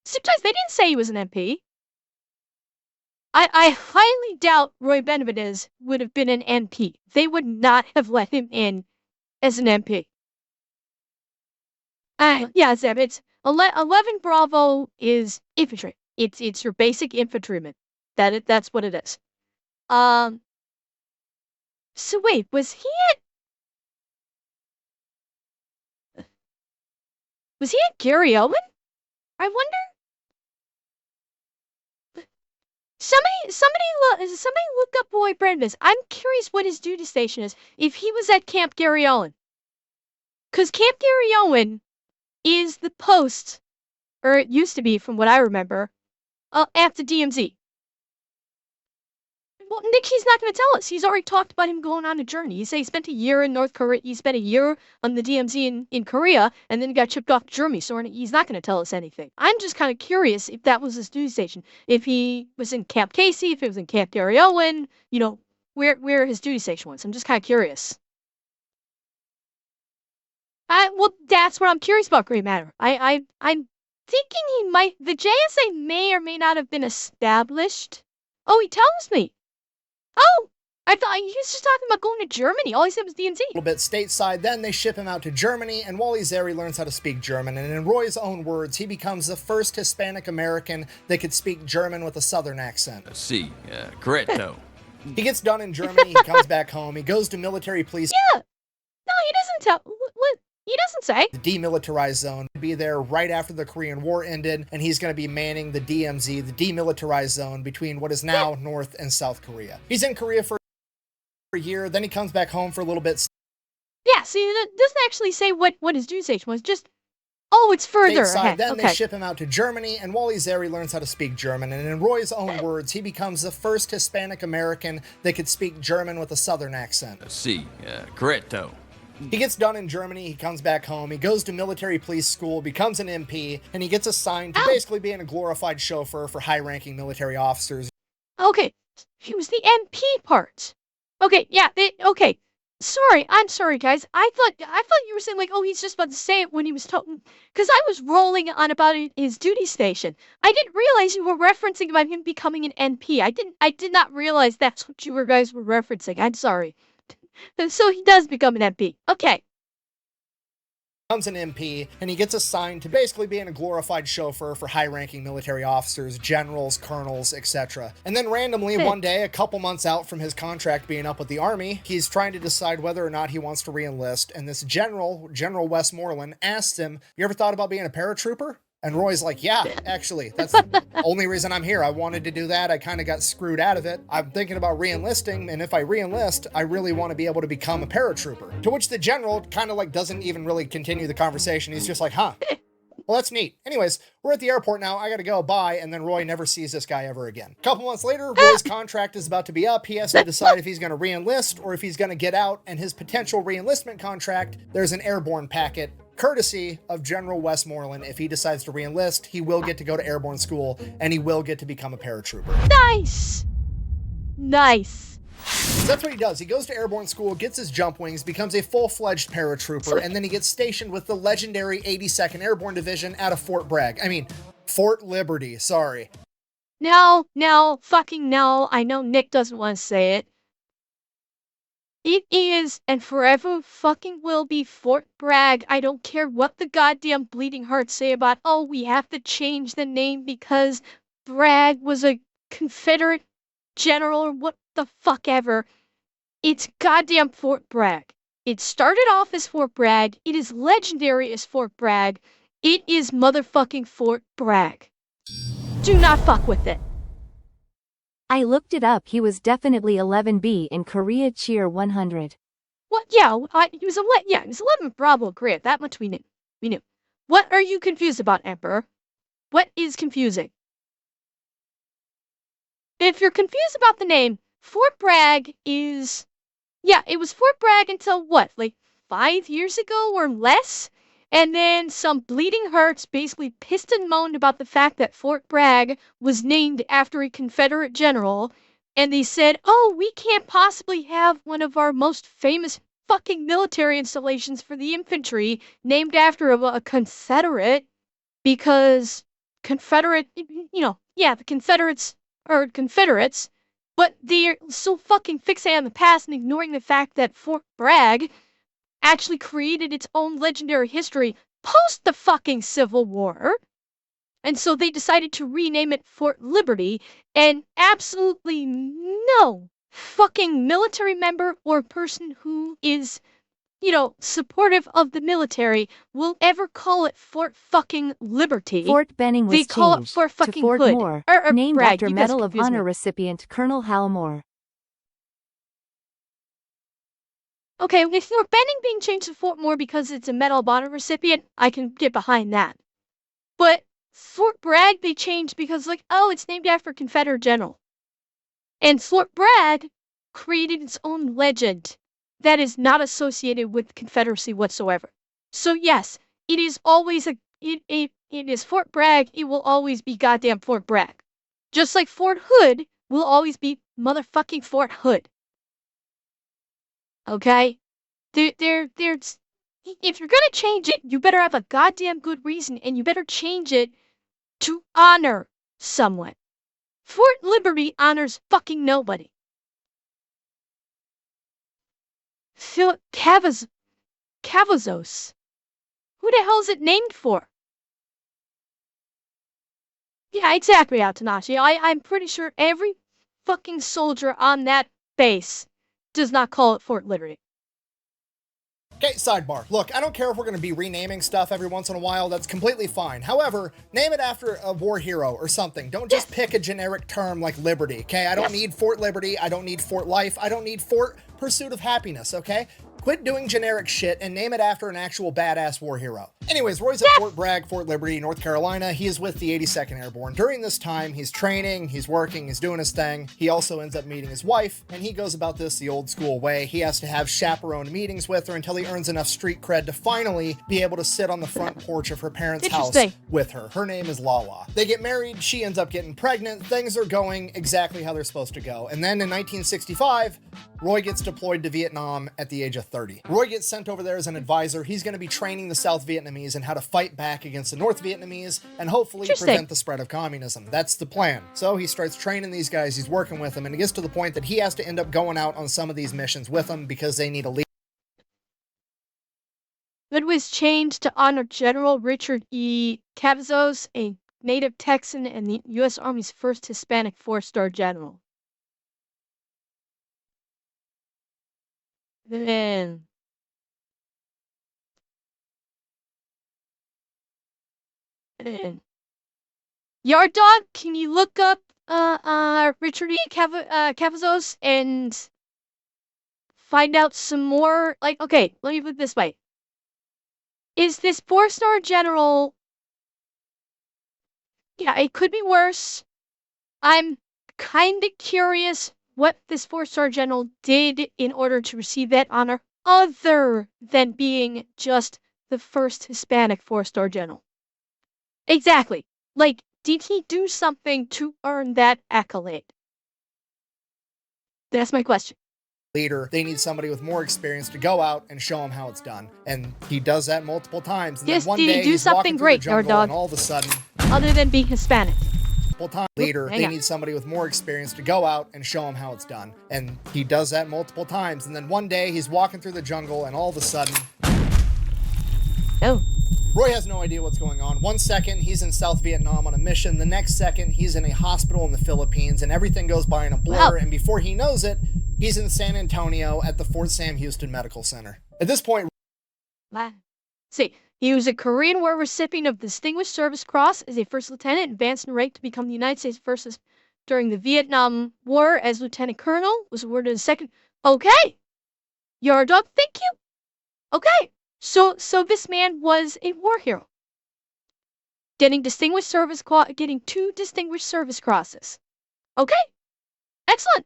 Sometimes they didn't say he was an MP. I highly doubt Roy Benavidez would have been an MP. They would not have let him in as an MP. Yeah, Zeb, it's 11 Bravo is infantry. It's your basic infantryman. That's what it is. So wait, was he at Gary Owen? I wonder. Somebody look up Roy Benavidez. I'm curious what his duty station is. If he was at Camp Gary Owen, because Camp Gary Owen is the post, or it used to be, from what I remember, at the DMZ. Well, Nick, he's not going to tell us. He's already talked about him going on a journey. He said he spent a year in North Korea. He spent a year on the DMZ in Korea, and then he got shipped off to Germany. So he's not going to tell us anything. I'm just kind of curious if that was his duty station. If he was in Camp Casey, if it was in Camp Gary Owen, where his duty station was. I'm just kind of curious. Well, that's what I'm curious about, Grey Matter. I'm thinking the JSA may or may not have been established. Oh, he tells me. Oh, I thought he was just talking about going to Germany. All he said was DMZ. A little bit stateside, then they ship him out to Germany, and while he's there, he learns how to speak German. And in Roy's own words, he becomes the first Hispanic American that could speak German with a Southern accent. Si, correcto. He gets done in Germany, he comes back home, he goes to military police. Yeah. No, he doesn't tell. What? He doesn't say. The demilitarized zone, be there right after the Korean War ended, and he's going to be manning the DMZ, the demilitarized zone, between what is now North and South Korea. He's in Korea for a year, then he comes back home for a little bit. Yeah, see, it doesn't actually say what his duty station was, just, oh, it's further ahead. Then they ship him out to Germany, and while he's there, he learns how to speak German. And in Roy's own words, he becomes the first Hispanic American that could speak German with a Southern accent. Si, correcto. He gets done in Germany, he comes back home, he goes to military police school, becomes an MP, and he gets assigned to basically being a glorified chauffeur for high-ranking military officers. Okay, he was the MP part. Okay, yeah, okay. I'm sorry, guys. I thought you were saying, like, oh, he's just about to say it when he was talking, because I was rolling on about his duty station. I didn't realize you were referencing about him becoming an MP. I did not realize that's what you guys were referencing. I'm sorry. So he does become an MP. Okay. becomes an MP, and he gets assigned to basically being a glorified chauffeur for high-ranking military officers, generals, colonels, etc. And then randomly, one day, a couple months out from his contract being up with the army, he's trying to decide whether or not he wants to re-enlist, and this General Westmoreland, asks him, "You ever thought about being a paratrooper?" And Roy's like, "Yeah, actually, that's the only reason I'm here. I wanted to do that. I kind of got screwed out of it. I'm thinking about re-enlisting, and if I re-enlist, I really want to be able to become a paratrooper." To which the general kind of like doesn't even really continue the conversation. He's just like, "Huh, well, that's neat." Anyways, we're at the airport now. I gotta go, bye. And then Roy never sees this guy ever again. A couple months later, Roy's contract is about to be up. He has to decide if he's gonna re-enlist or if he's gonna get out. And his potential re-enlistment contract, there's an airborne packet courtesy of General Westmoreland. If he decides to re-enlist, he will get to go to airborne school and he will get to become a paratrooper. Nice! Nice. So that's what he does. He goes to airborne school, gets his jump wings, becomes a full-fledged paratrooper, and then he gets stationed with the legendary 82nd Airborne Division out of Fort Liberty, sorry. No, fucking no. I know Nick doesn't want to say it. It is and forever fucking will be Fort Bragg. I don't care what the goddamn bleeding hearts say about, oh, we have to change the name because Bragg was a Confederate general or what the fuck ever. It's goddamn Fort Bragg. It started off as Fort Bragg. It is legendary as Fort Bragg. It is motherfucking Fort Bragg. Do not fuck with it. I looked it up. He was definitely 11B in Korea Cheer 100. What? Yeah, he was 11 Bravo Korea. That much we knew. What are you confused about, Emperor? What is confusing? If you're confused about the name, Fort Bragg is... Yeah, it was Fort Bragg until what, like 5 years ago or less? And then some bleeding hearts basically pissed and moaned about the fact that Fort Bragg was named after a Confederate general. And they said, oh, we can't possibly have one of our most famous fucking military installations for the infantry named after a Confederate. Because Confederate, the Confederates are Confederates. But they're so fucking fixated on the past and ignoring the fact that Fort Bragg actually created its own legendary history post the fucking Civil War. And so they decided to rename it Fort Liberty, and absolutely no fucking military member or person who is, supportive of the military will ever call it Fort fucking Liberty. Fort Benning was they call changed it Fort fucking to Fort Hood. Moore, or named Bragg. after You guys Medal of confuse Honor me. recipient Colonel Hal Moore. Okay, if Fort Benning being changed to Fort Moore because it's a Medal of Honor recipient, I can get behind that. But Fort Bragg they changed because, it's named after a Confederate general. And Fort Bragg created its own legend that is not associated with Confederacy whatsoever. So yes, it is always it is Fort Bragg, it will always be goddamn Fort Bragg. Just like Fort Hood will always be motherfucking Fort Hood. Okay? There's if you're gonna change it, you better have a goddamn good reason, and you better change it to honor someone. Fort Liberty honors fucking nobody. Philip Cavazos. Who the hell is it named for? Yeah, exactly, Atanashi. I'm pretty sure every fucking soldier on that base does not call it Fort Liberty. Okay, sidebar. Look, I don't care if we're going to be renaming stuff every once in a while. That's completely fine. However, name it after a war hero or something. Don't just pick a generic term like Liberty, okay? I don't need Fort Liberty. I don't need Fort Life. I don't need Fort Pursuit of Happiness, okay? Quit doing generic shit and name it after an actual badass war hero. Anyways, Roy's at Fort Bragg, Fort Liberty, North Carolina. He is with the 82nd Airborne. During this time, he's training, he's working, he's doing his thing. He also ends up meeting his wife, and he goes about this the old school way. He has to have chaperone meetings with her until he earns enough street cred to finally be able to sit on the front porch of her parents' house with her. Her name is Lala. They get married, she ends up getting pregnant, things are going exactly how they're supposed to go. And then in 1965, Roy gets deployed to Vietnam at the age of 30. Roy gets sent over there as an advisor. He's going to be training the South Vietnamese in how to fight back against the North Vietnamese and hopefully prevent the spread of communism. That's the plan. So he starts training these guys, he's working with them, and it gets to the point that he has to end up going out on some of these missions with them because they need a leader. It was changed to honor General Richard E. Cavazos, a native Texan and the U.S. Army's first Hispanic four-star general. Then, Yard Dog, can you look up Richard E. Cavazos and find out some more? Like, okay, let me put it this way. Is this four-star general... Yeah, it could be worse. I'm kind of curious what this four-star general did in order to receive that honor, other than being just the first Hispanic four-star general. Exactly. Like, did he do something to earn that accolade? That's my question. Leader, they need somebody with more experience to go out and show them how it's done. And he does that multiple times. And yes, then one did day he do he's something great, Yard Dog? And all of a sudden, other than being Hispanic. Leader, they need somebody with more experience to go out and show them how it's done. And he does that multiple times. And then one day he's walking through the jungle and all of a sudden... Oh. Roy has no idea what's going on. 1 second, he's in South Vietnam on a mission. The next second, he's in a hospital in the Philippines, and everything goes by in a blur. Wow. And before he knows it, he's in San Antonio at the Fort Sam Houston Medical Center. At this point... See, he was a Korean War recipient of the Distinguished Service Cross as a first lieutenant, advanced in rank to become the United States first during the Vietnam War as lieutenant colonel, was awarded a second... Okay! Yard Dog, thank you! Okay! So this man was a war hero. Getting getting 2 Distinguished Service Crosses. Okay. Excellent.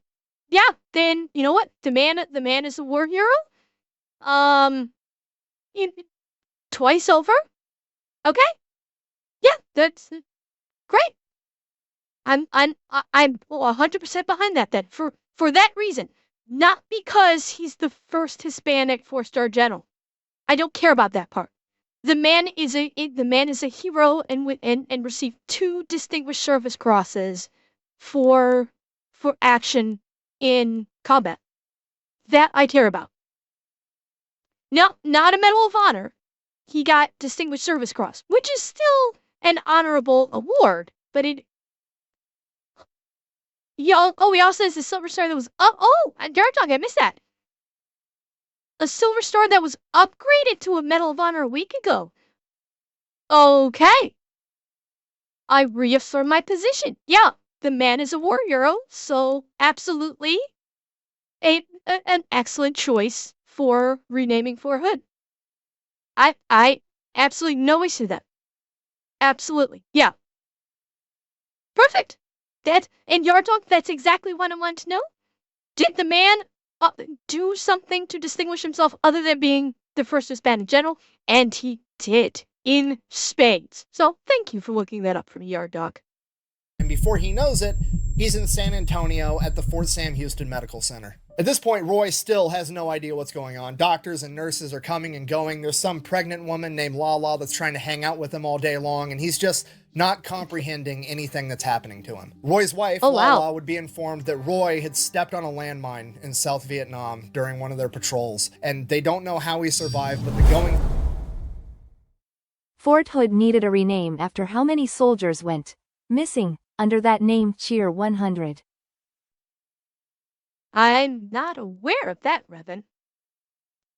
Yeah, then you know what? The man is a war hero. Twice over. Okay. Yeah, that's great. I'm 100% behind that then. For that reason, not because he's the first Hispanic 4-star general. I don't care about that part. The man is a hero and received 2 Distinguished Service Crosses for action in combat. That I care about. No, not a Medal of Honor. He got Distinguished Service Cross, which is still an honorable award, but it... he also has a Silver Star that was... Yard Dog, I missed that. A Silver Star that was upgraded to a Medal of Honor a week ago. Okay. I reaffirm my position. Yeah, the man is a war hero, so absolutely an excellent choice for renaming Fort Hood. I absolutely no issue with that. Absolutely. Yeah. Perfect. And Yard Dog, that's exactly what I wanted to know. Did the man do something to distinguish himself other than being the first Hispanic general? And he did, in spades. So thank you for looking that up for me, Yard Dog. And before he knows it, he's in San Antonio at the Fort Sam Houston Medical Center. At this point, Roy still has no idea what's going on. Doctors and nurses are coming and going. There's some pregnant woman named Lala that's trying to hang out with him all day long, and he's just not comprehending anything that's happening to him. Roy's wife, Lala, would be informed that Roy had stepped on a landmine in South Vietnam during one of their patrols, and they don't know how he survived, but the going... Fort Hood needed a rename after how many soldiers went missing under that name. Cheer 100. I'm not aware of that, Revan.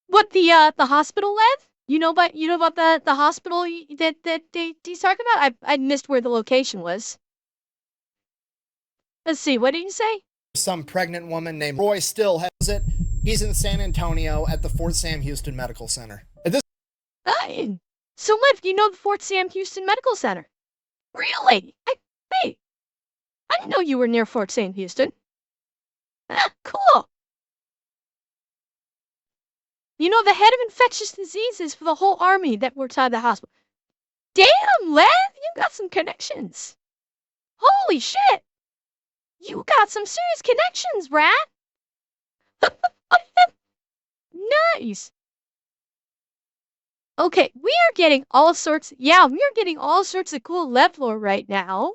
What, the hospital, Lev? You know about the hospital that he's talking about? I missed where the location was. Let's see, what did you say? Some pregnant woman named Roy still has it. He's in San Antonio at the Fort Sam Houston Medical Center. So, Lev, you know the Fort Sam Houston Medical Center? Really? Hey, I didn't know you were near Fort Sam Houston. Cool. You know, the head of infectious diseases for the whole army that works out of the hospital. Damn, Lev, you got some connections. Holy shit. You got some serious connections, Rat. Nice. Okay, we are getting all sorts of cool Lev lore right now.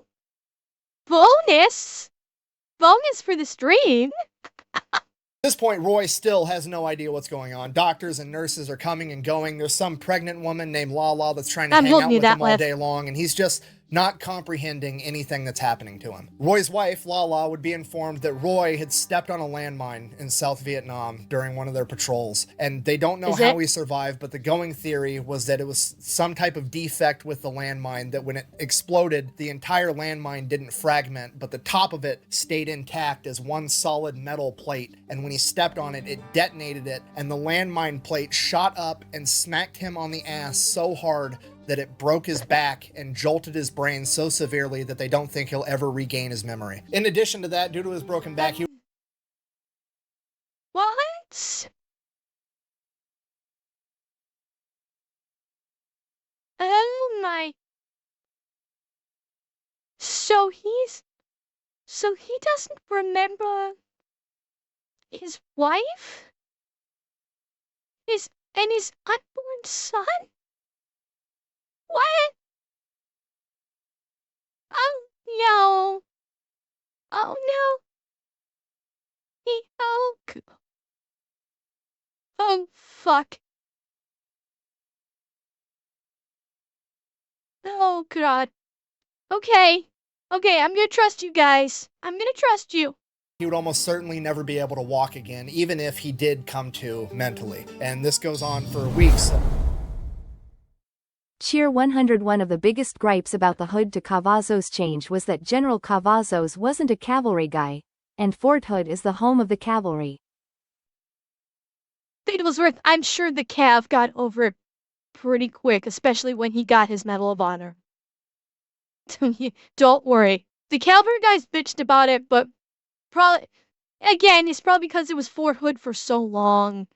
Bonus for the stream. At this point, Roy still has no idea what's going on. Doctors and nurses are coming and going. There's some pregnant woman named Lala that's trying to hang out with him all day long, and he's just not comprehending anything that's happening to him. Roy's wife, Lala, would be informed that Roy had stepped on a landmine in South Vietnam during one of their patrols, and they don't know how he survived, but the going theory was that it was some type of defect with the landmine, that when it exploded, the entire landmine didn't fragment, but the top of it stayed intact as one solid metal plate, and when he stepped on it, it detonated it, and the landmine plate shot up and smacked him on the ass so hard that it broke his back and jolted his brain so severely that they don't think he'll ever regain his memory. In addition to that, due to his broken back, he... What? Oh my... So he doesn't remember his wife? His unborn son? What? Oh no. Oh no. Oh fuck. Oh god. Okay, I'm gonna trust you guys. I'm gonna trust you. He would almost certainly never be able to walk again, even if he did come to mentally. And this goes on for weeks. Cheer 101. Of the biggest gripes about the Hood to Cavazos change was that General Cavazos wasn't a cavalry guy, and Fort Hood is the home of the cavalry. Wigglesworth, I'm sure the Cav got over it pretty quick, especially when he got his Medal of Honor. Don't worry. The cavalry guys bitched about it, but probably, again, it's probably because it was Fort Hood for so long.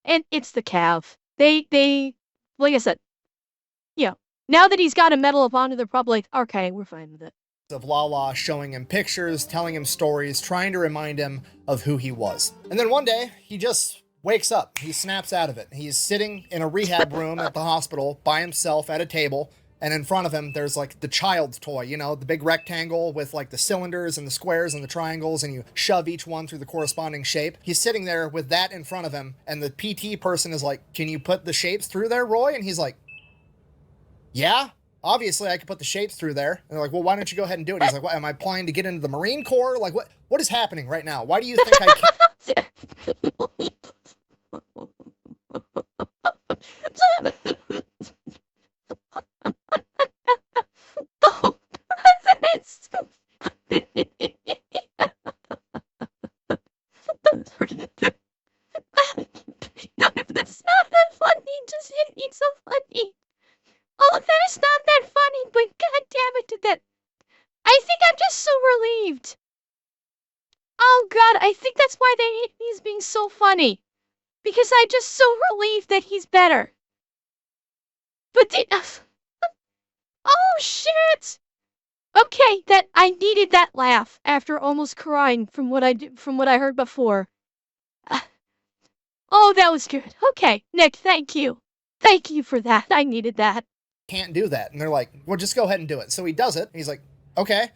And it's the Cav. They, like I said, yeah. Now that he's got a Medal of Honor, they're probably like, okay, we're fine with it. Of Lala showing him pictures, telling him stories, trying to remind him of who he was. And then one day, he just wakes up. He snaps out of it. He's sitting in a rehab room at the hospital by himself at a table, and in front of him, there's like the child's toy, you know, the big rectangle with like the cylinders and the squares and the triangles, and you shove each one through the corresponding shape. He's sitting there with that in front of him, and the PT person is like, "Can you put the shapes through there, Roy?" And he's like, "Yeah, obviously I could put the shapes through there." And they're like, "Well, why don't you go ahead and do it?" He's like, "What, am I applying to get into the Marine Corps? Like, what is happening right now? Why do you think I can't?" That's not that funny, just it's so funny. Oh, that is not that funny, but god damn it, that I think I'm just so relieved. Oh god, I think that's why they hate me as being so funny. Because I'm just so relieved that he's better. But oh shit! Okay, that I needed that laugh after almost crying from what I heard before. Oh, that was good. Okay, Nick, thank you. Thank you for that. I needed that. Can't do that. And they're like, "Well, just go ahead and do it." So he does it. He's like, "Okay.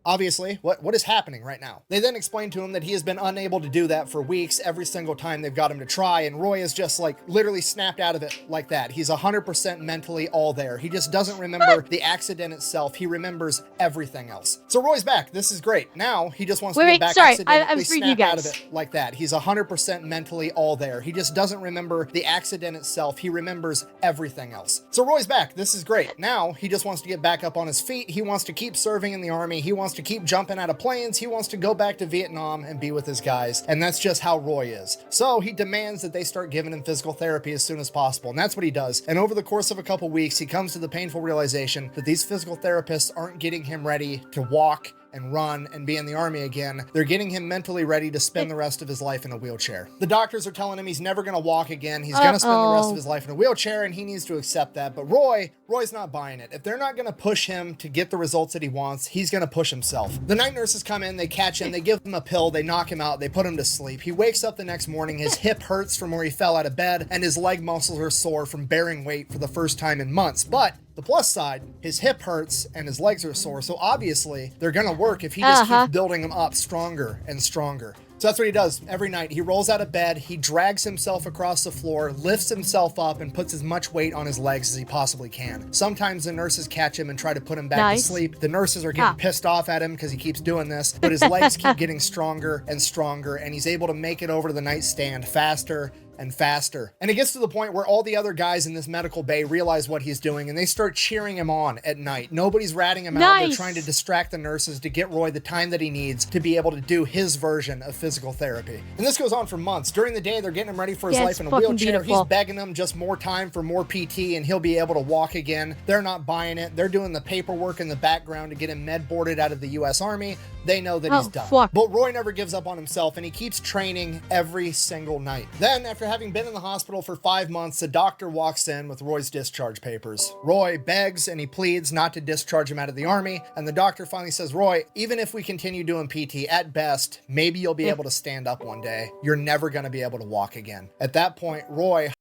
Obviously, what is happening right now?" They then explain to him that he has been unable to do that for weeks every single time they've got him to try, and Roy is just like literally snapped out of it like that. He's 100% mentally all there. He just doesn't remember the accident itself. He remembers everything else. So Roy's back. This is great. Now he just wants to get back accidentally snap out of it like that. He's 100% mentally all there. He just doesn't remember the accident itself. He remembers everything else. So Roy's back. This is great. Now he just wants to get back up on his feet. He wants to keep serving in the army. He wants to keep jumping out of planes. He wants to go back to Vietnam and be with his guys. And that's just how Roy is. So he demands that they start giving him physical therapy as soon as possible. And that's what he does. And over the course of a couple weeks, he comes to the painful realization that these physical therapists aren't getting him ready to walk and run and be in the army again. They're getting him mentally ready to spend the rest of his life in a wheelchair. The doctors are telling him he's never going to walk again. He's going to spend the rest of his life in a wheelchair, and he needs to accept that. But Roy's not buying it. If they're not going to push him to get the results that he wants, he's going to push himself. The night nurses come in, they catch him, they give him a pill, they knock him out, they put him to sleep. He wakes up the next morning, his hip hurts from where he fell out of bed, and his leg muscles are sore from bearing weight for the first time in months. But the plus side, his hip hurts and his legs are sore, so obviously they're gonna work if he just keeps building them up stronger and stronger. So that's what he does every night. He rolls out of bed, he drags himself across the floor, lifts himself up, and puts as much weight on his legs as he possibly can. Sometimes the nurses catch him and try to put him back to sleep. The nurses are getting pissed off at him because he keeps doing this, but his legs keep getting stronger and stronger, and he's able to make it over to the nightstand faster and faster. And it gets to the point where all the other guys in this medical bay realize what he's doing, and they start cheering him on at night. Nobody's ratting him out. They're trying to distract the nurses to get Roy the time that he needs to be able to do his version of physical therapy. And this goes on for months. During the day, they're getting him ready for his life in a wheelchair. Beautiful. He's begging them just more time for more PT, and he'll be able to walk again. They're not buying it. They're doing the paperwork in the background to get him med boarded out of the U.S. Army. They know that he's done. But Roy never gives up on himself, and he keeps training every single night. Then, after having been in the hospital for 5 months, the doctor walks in with Roy's discharge papers. Roy begs and he pleads not to discharge him out of the Army, and the doctor finally says, Roy, even if we continue doing PT, at best, maybe you'll be able to stand up one day. You're never going to be able to walk again. At that point, Roy...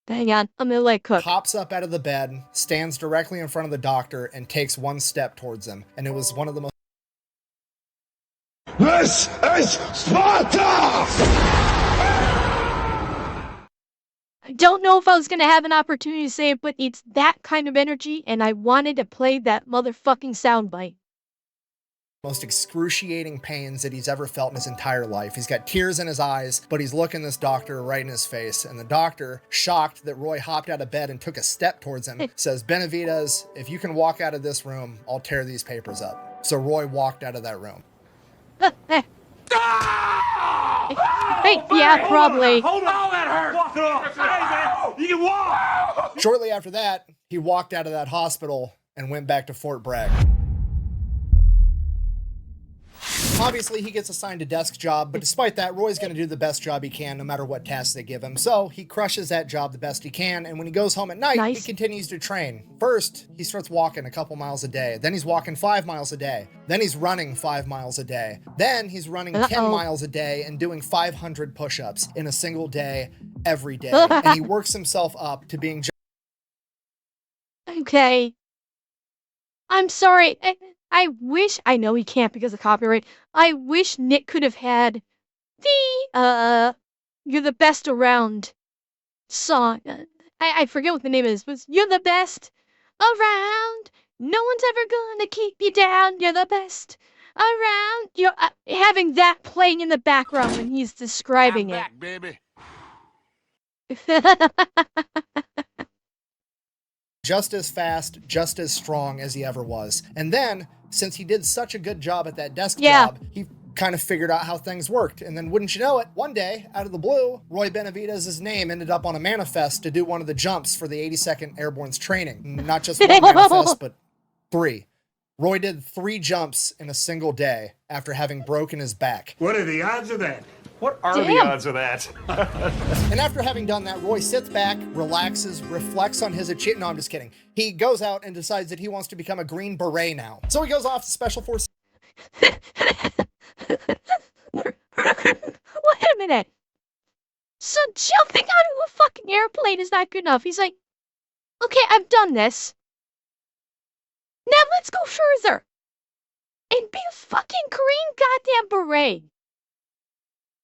Hang on, I'm gonna let cook. Hops up out of the bed, stands directly in front of the doctor, and takes one step towards him. And it was one of the most... This is Sparta! I don't know if I was gonna have an opportunity to say it, but it's that kind of energy, and I wanted to play that motherfucking soundbite. Most excruciating pains that he's ever felt in his entire life. He's got tears in his eyes, but he's looking this doctor right in his face. And the doctor, shocked that Roy hopped out of bed and took a step towards him, says, Benavides, if you can walk out of this room, I'll tear these papers up. So Roy walked out of that room. Hey, yeah, probably. Hold on, that hurt! Walk it off! Hey, man, you can walk! Shortly after that, he walked out of that hospital and went back to Fort Bragg. Obviously, he gets assigned a desk job, but despite that, Roy's going to do the best job he can no matter what tasks they give him. So he crushes that job the best he can, and when he goes home at night, he continues to train. First, he starts walking a couple miles a day. Then he's walking 5 miles a day. Then he's running 5 miles a day. Then he's running 10 miles a day and doing 500 push-ups in a single day, every day. And he works himself up to being... Okay. I'm sorry. I wish, I know he can't because of copyright. I wish Nick could have had the, You're the Best Around song. I forget what the name is, but You're the Best Around. No one's ever gonna keep you down. You're the best around. You're having that playing in the background when he's describing I'm back, baby. it. Just as fast, just as strong as he ever was. And then, since he did such a good job at that desk job, he kind of figured out how things worked. And then wouldn't you know it, one day, out of the blue, Roy Benavides' name ended up on a manifest to do one of the jumps for the 82nd Airborne's training. Not just one manifest, but 3. Roy did 3 jumps in a single day after having broken his back. What are the odds of that? What are the odds of that? And after having done that, Roy sits back, relaxes, reflects on his achievement. No, I'm just kidding. He goes out and decides that he wants to become a Green Beret now. So he goes off to Special Forces. Wait a minute. So jumping out of a fucking airplane is not good enough. He's like, okay, I've done this. Now let's go further. And be a fucking green goddamn beret.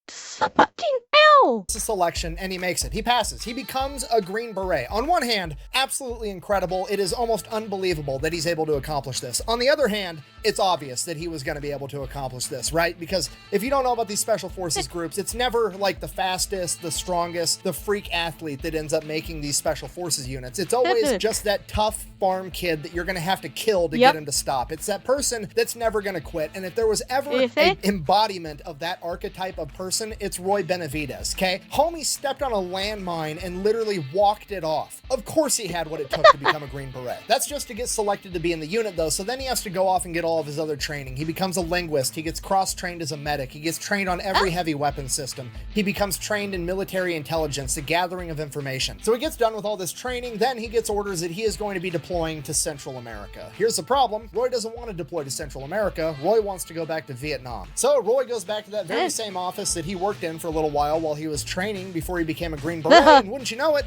Fucking hell! It's a selection, and he makes it. He passes. He becomes a Green Beret. On one hand, absolutely incredible. It is almost unbelievable that he's able to accomplish this. On the other hand, it's obvious that he was going to be able to accomplish this, right? Because if you don't know about these Special Forces groups, it's never like the fastest, the strongest, the freak athlete that ends up making these Special Forces units. It's always just that tough farm kid that you're going to have to kill to get him to stop. It's that person that's never going to quit. And if there was ever an embodiment of that archetype of person, it's Roy Benavides, okay? Homie stepped on a landmine and literally walked it off. Of course he had what it took to become a Green Beret. That's just to get selected to be in the unit, though, so then he has to go off and get all of his other training. He becomes a linguist. He gets cross-trained as a medic. He gets trained on every heavy weapon system. He becomes trained in military intelligence, the gathering of information. So he gets done with all this training, then he gets orders that he is going to be deploying to Central America. Here's the problem. Roy doesn't want to deploy to Central America. Roy wants to go back to Vietnam. So Roy goes back to that very same office that he worked in for a little while he was training before he became a Green Beret, and wouldn't you know it,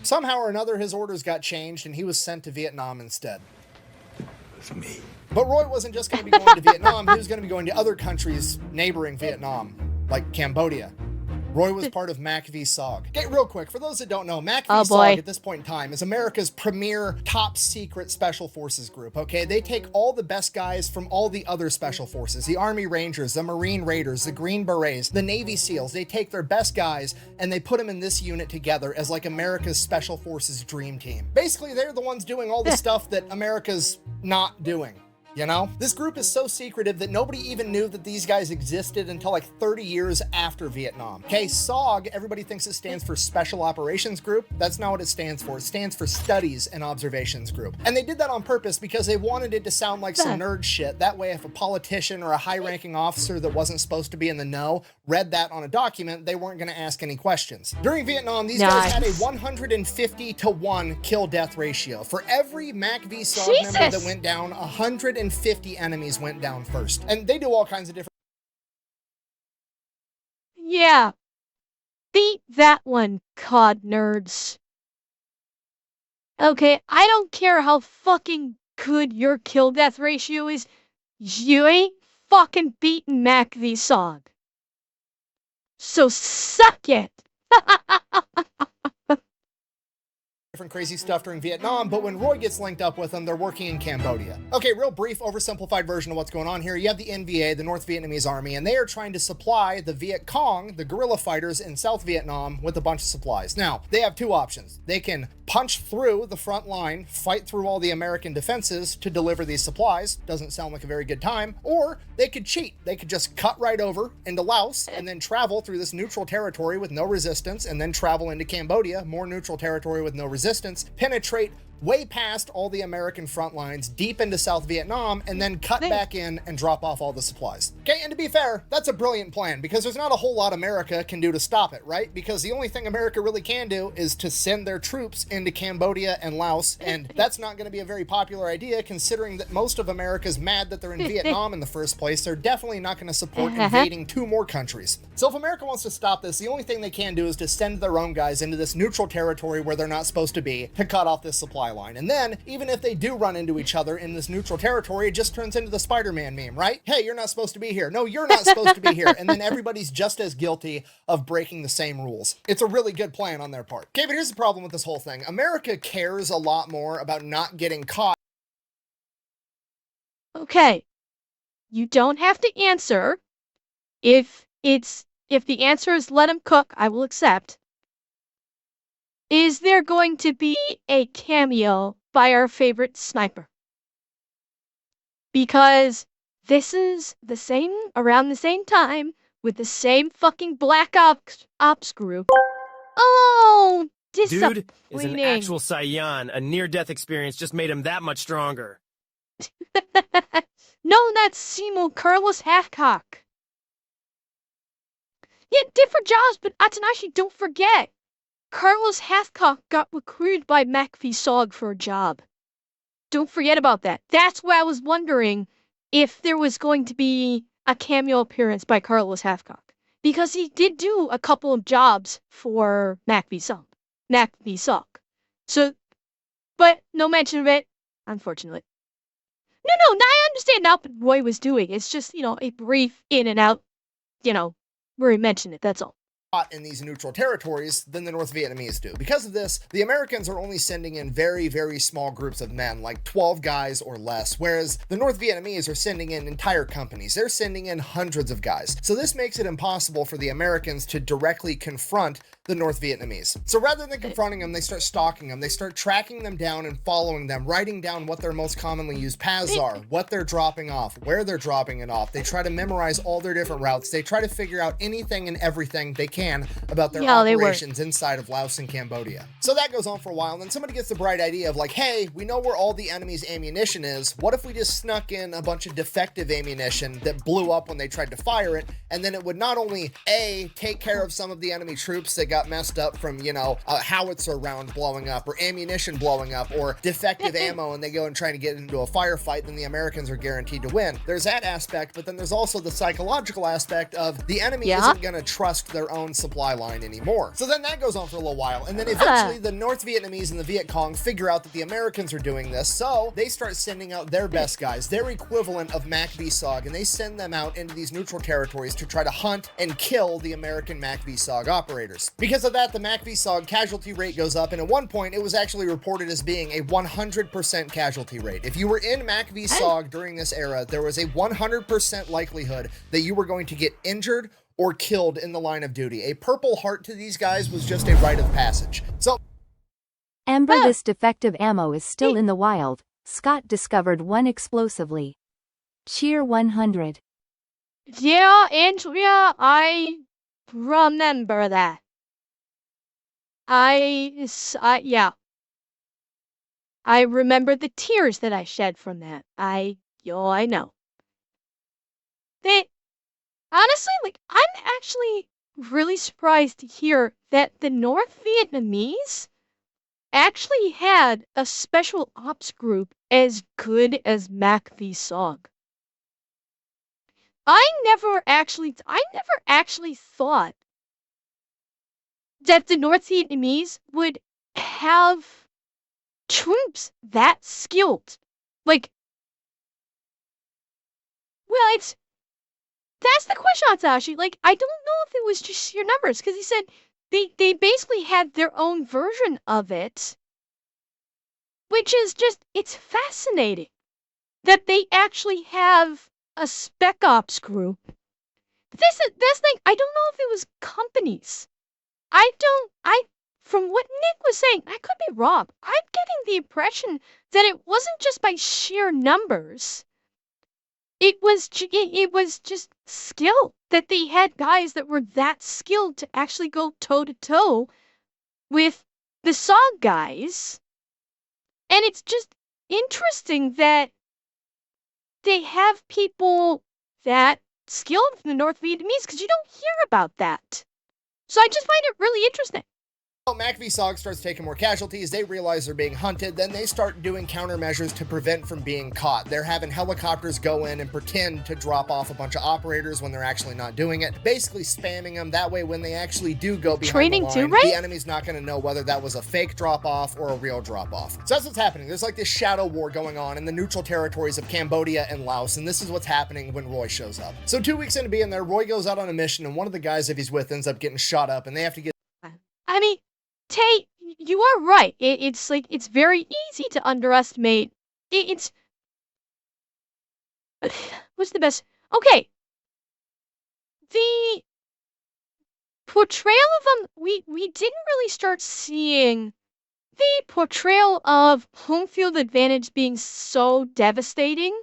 somehow or another his orders got changed and he was sent to Vietnam instead. with me. But Roy wasn't just going to be going to Vietnam, he was going to be going to other countries neighboring Vietnam, like Cambodia. Roy was part of Mac v. SOG. Okay, real quick, for those that don't know, Mac v. SOG at this point in time is America's premier top secret special forces group, okay? They take all the best guys from all the other special forces, the Army Rangers, the Marine Raiders, the Green Berets, the Navy SEALs. They take their best guys and they put them in this unit together as like America's special forces dream team. Basically, they're the ones doing all the stuff that America's not doing. You know? This group is so secretive that nobody even knew that these guys existed until like 30 years after Vietnam. Okay, SOG, everybody thinks it stands for Special Operations Group. That's not what it stands for. It stands for Studies and Observations Group. And they did that on purpose because they wanted it to sound like some nerd shit. That way, if a politician or a high-ranking officer that wasn't supposed to be in the know read that on a document, they weren't going to ask any questions. During Vietnam, these guys had a 150-to-1 kill-death ratio. For every Mac v. SOG member that went down, 150 enemies went down first. And they do all kinds of different... Yeah. Beat that one, COD nerds. Okay, I don't care how fucking good your kill-death ratio is, you ain't fucking beating Mac v. SOG. So suck it! different crazy stuff during Vietnam, but when Roy gets linked up with them, they're working in Cambodia. Okay, real brief, oversimplified version of what's going on here. You have the NVA, the North Vietnamese Army, and they are trying to supply the Viet Cong, the guerrilla fighters in South Vietnam, with a bunch of supplies. Now, they have two options. They can punch through the front line, fight through all the American defenses to deliver these supplies. Doesn't sound like a very good time. Or they could cheat. They could just cut right over into Laos and then travel through this neutral territory with no resistance, and then travel into Cambodia, more neutral territory with no resistance, penetrate way past all the American front lines, deep into South Vietnam, and then cut back in and drop off all the supplies. Okay, and to be fair, that's a brilliant plan, because there's not a whole lot America can do to stop it, right? Because the only thing America really can do is to send their troops into Cambodia and Laos, and that's not going to be a very popular idea, considering that most of America's mad that they're in Vietnam in the first place. They're definitely not going to support invading two more countries. So if America wants to stop this, the only thing they can do is to send their own guys into this neutral territory where they're not supposed to be to cut off this supply line. And then, even if they do run into each other in this neutral territory, it just turns into the Spider-Man meme, right? Hey, you're not supposed to be here. No, you're not supposed to be here. And then everybody's just as guilty of breaking the same rules. It's a really good plan on their part. Okay, but here's the problem with this whole thing. America cares a lot more about not getting caught. Okay. You don't have to answer. If the answer is let him cook, I will accept. Is there going to be a cameo by our favorite sniper? Because this is around the same time with the same fucking Black Ops group. Oh, disappointing. Dude is an actual Saiyan. A near-death experience just made him that much stronger. No, that's Simo Carlos Hathcock. Yeah, different jobs, but Atanashi, don't forget. Carlos Hathcock got recruited by Mac v. SOG for a job. Don't forget about that. That's why I was wondering if there was going to be a cameo appearance by Carlos Hathcock. Because he did do a couple of jobs for Mac v. SOG. So, but no mention of it, unfortunately. No, I understand now what Roy was doing. It's just, a brief in and out, where he mentioned it, that's all. In these neutral territories than the North Vietnamese do. Because of this, the Americans are only sending in very, very small groups of men, like 12 guys or less, whereas the North Vietnamese are sending in entire companies. They're sending in hundreds of guys. So this makes it impossible for the Americans to directly confront the North Vietnamese. So rather than confronting them, they start stalking them. They start tracking them down and following them, writing down what their most commonly used paths are, what they're dropping off, where they're dropping it off. They try to memorize all their different routes. They try to figure out anything and everything they can about their operations inside of Laos and Cambodia. So that goes on for a while, and then somebody gets the bright idea of like, hey, we know where all the enemy's ammunition is. What if we just snuck in a bunch of defective ammunition that blew up when they tried to fire it, and then it would not only take care of some of the enemy troops that got messed up from, a howitzer round blowing up, or ammunition blowing up, or defective ammo, and they go and try to get into a firefight, then the Americans are guaranteed to win. There's that aspect, but then there's also the psychological aspect of the enemy isn't going to trust their own own supply line anymore. So then that goes on for a little while, and then eventually the North Vietnamese and the Viet Cong figure out that the Americans are doing this, so they start sending out their best guys, their equivalent of MAC-V-SOG, and they send them out into these neutral territories to try to hunt and kill the American MAC-V-SOG operators. Because of that, the MAC-V-SOG casualty rate goes up, and at one point it was actually reported as being a 100% casualty rate. If you were in MAC-V-SOG during this era, there was a 100% likelihood that you were going to get injured or killed in the line of duty. A Purple Heart to these guys was just a rite of passage. So, Amber, this defective ammo is still in the wild. Scott discovered one explosively. Cheer 100. Yeah, Andrea, I remember that. Yeah. I remember the tears that I shed from that. I know. Honestly, like, I'm actually really surprised to hear that the North Vietnamese actually had a special ops group as good as MAC-V-SOG. I never actually thought that the North Vietnamese would have troops that skilled. Like, well, that's the question, Atsushi. Like, I don't know if it was just sheer numbers, because he said they basically had their own version of it, which is just, it's fascinating that they actually have a spec ops group. This thing, I don't know if it was companies. From what Nick was saying, I could be wrong. I'm getting the impression that it wasn't just by sheer numbers. It was just skill, that they had guys that were that skilled to actually go toe-to-toe with the SOG guys. And it's just interesting that they have people that skilled from the North Vietnamese, because you don't hear about that. So I just find it really interesting. MAC-V-SOG starts taking more casualties, they realize they're being hunted, then they start doing countermeasures to prevent from being caught. They're having helicopters go in and pretend to drop off a bunch of operators when they're actually not doing it, basically spamming them. That way, when they actually do go behind the line, the enemy's not going to know whether that was a fake drop-off or a real drop-off. So that's what's happening. There's like this shadow war going on in the neutral territories of Cambodia and Laos, and this is what's happening when Roy shows up. So 2 weeks into being there, Roy goes out on a mission, and one of the guys that he's with ends up getting shot up, and they have to get... I mean, Tay, you are right. It's very easy to underestimate. What's the best? Okay. The portrayal of them, we didn't really start seeing the portrayal of home field advantage being so devastating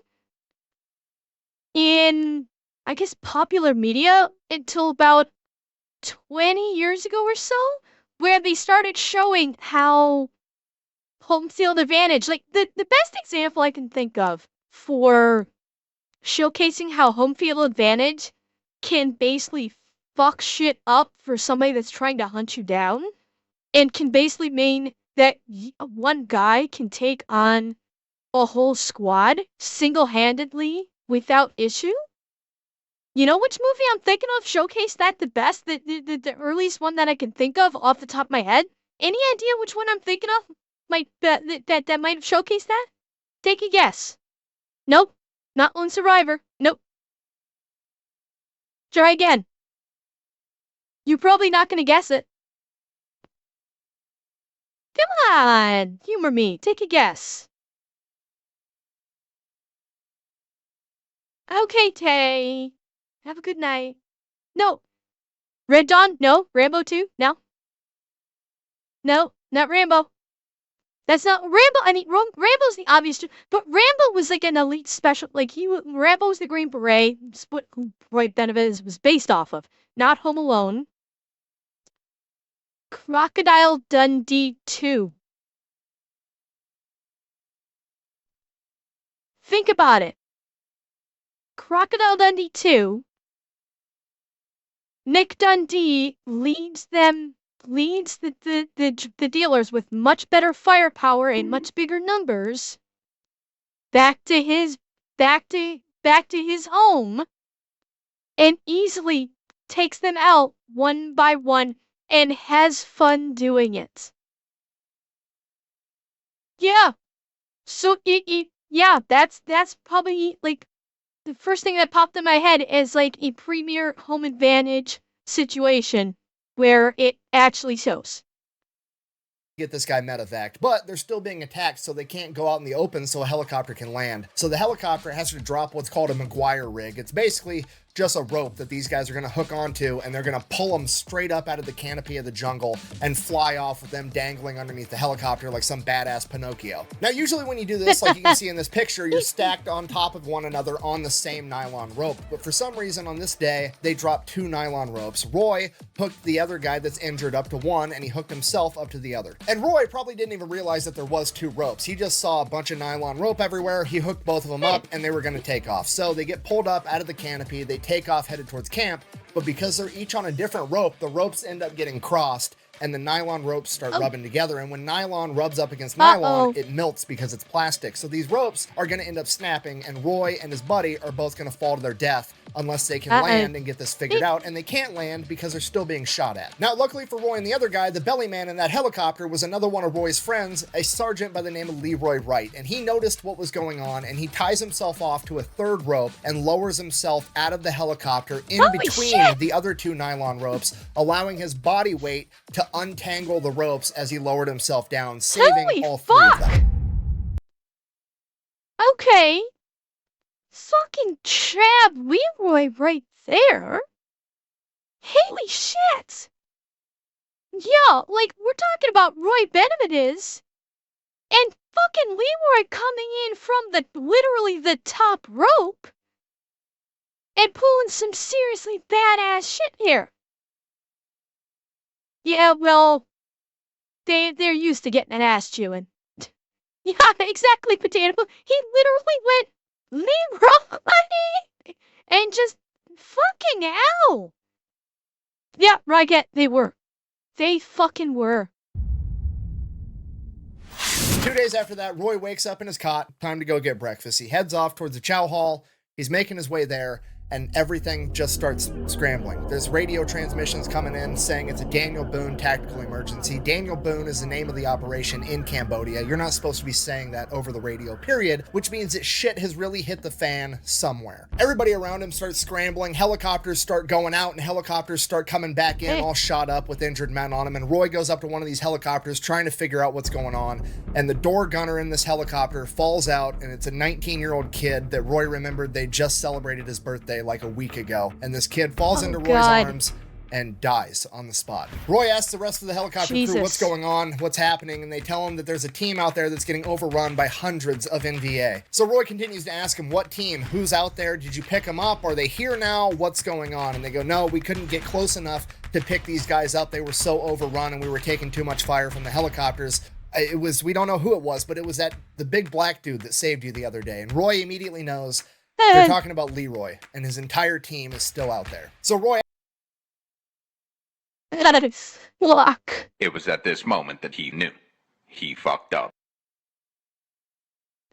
in, I guess, popular media until about 20 years ago or so, where they started showing how home field advantage, like the best example I can think of for showcasing how home field advantage can basically fuck shit up for somebody that's trying to hunt you down, and can basically mean that one guy can take on a whole squad single-handedly without issue. You know which movie I'm thinking of showcased that the best? The earliest one that I can think of off the top of my head? Any idea which one I'm thinking of that might have showcased that? Take a guess. Nope. Not Lone Survivor. Nope. Try again. You're probably not going to guess it. Come on. Humor me. Take a guess. Okay, Tay. Have a good night. No. Red Dawn? No. Rambo 2? No. No, not Rambo. That's not Rambo. I mean, Rambo's the obvious, but Rambo was like an elite special. Like Rambo was the Green Beret. What Roy Benavides was based off of. Not Home Alone. Crocodile Dundee 2. Think about it. Crocodile Dundee 2. Nick Dundee leads the dealers with much better firepower and much bigger numbers back to his home, and easily takes them out one by one and has fun doing it. Yeah. So yeah, that's probably like the first thing that popped in my head is like a premier home advantage situation where it actually shows. Get this guy medevaced, but they're still being attacked, so they can't go out in the open so a helicopter can land. So the helicopter has to drop what's called a McGuire rig. It's basically just a rope that these guys are going to hook onto, and they're going to pull them straight up out of the canopy of the jungle and fly off with them dangling underneath the helicopter like some badass Pinocchio. Now, usually when you do this, like you can see in this picture, you're stacked on top of one another on the same nylon rope. But for some reason on this day, they dropped 2 nylon ropes. Roy hooked the other guy that's injured up to one, and he hooked himself up to the other. And Roy probably didn't even realize that there was 2 ropes. He just saw a bunch of nylon rope everywhere. He hooked both of them up, and they were going to take off. So they get pulled up out of the canopy. They take off headed towards camp, but because they're each on a different rope, the ropes end up getting crossed and the nylon ropes start rubbing together. And when nylon rubs up against nylon, it melts because it's plastic. So these ropes are going to end up snapping, and Roy and his buddy are both going to fall to their death unless they can land and get this figured out. And they can't land because they're still being shot at. Now, luckily for Roy and the other guy, the belly man in that helicopter was another one of Roy's friends, a sergeant by the name of Leroy Wright. And he noticed what was going on, and he ties himself off to a 3rd rope and lowers himself out of the helicopter in between the other 2 nylon ropes, allowing his body weight to untangle the ropes as he lowered himself down, saving all 3 of them. Okay. Fucking Chab Leroy right there. Holy shit. Yeah, like, we're talking about Roy Benavides. And fucking Leroy coming in from literally the top rope. And pulling some seriously badass shit here. Yeah, well, they're used to getting an ass chewing. Yeah, exactly, Potato. He literally went Leroy and just fucking hell. Yeah, Ryget, they were. They fucking were. 2 days after that, Roy wakes up in his cot. Time to go get breakfast. He heads off towards the chow hall. He's making his way there, and everything just starts scrambling. There's radio transmissions coming in saying it's a Daniel Boone tactical emergency. Daniel Boone is the name of the operation in Cambodia. You're not supposed to be saying that over the radio, period, which means that shit has really hit the fan somewhere. Everybody around him starts scrambling. Helicopters start going out, and helicopters start coming back in, all shot up with injured men on them. And Roy goes up to one of these helicopters trying to figure out what's going on. And the door gunner in this helicopter falls out, and it's a 19-year-old kid that Roy remembered they just celebrated his birthday like a week ago, and this kid falls into Roy's arms and dies on the spot. Roy asks the rest of the helicopter crew what's going on, what's happening, and they tell him that there's a team out there that's getting overrun by hundreds of NVA. So Roy continues to ask him, what team? Who's out there? Did you pick them up? Are they here now? What's going on? And they go, no, we couldn't get close enough to pick these guys up. They were so overrun and we were taking too much fire from the helicopters. We don't know who it was, but it was the big black dude that saved you the other day. And Roy immediately knows they're talking about Leroy, and his entire team is still out there. So Roy... It was at this moment that he knew. He fucked up.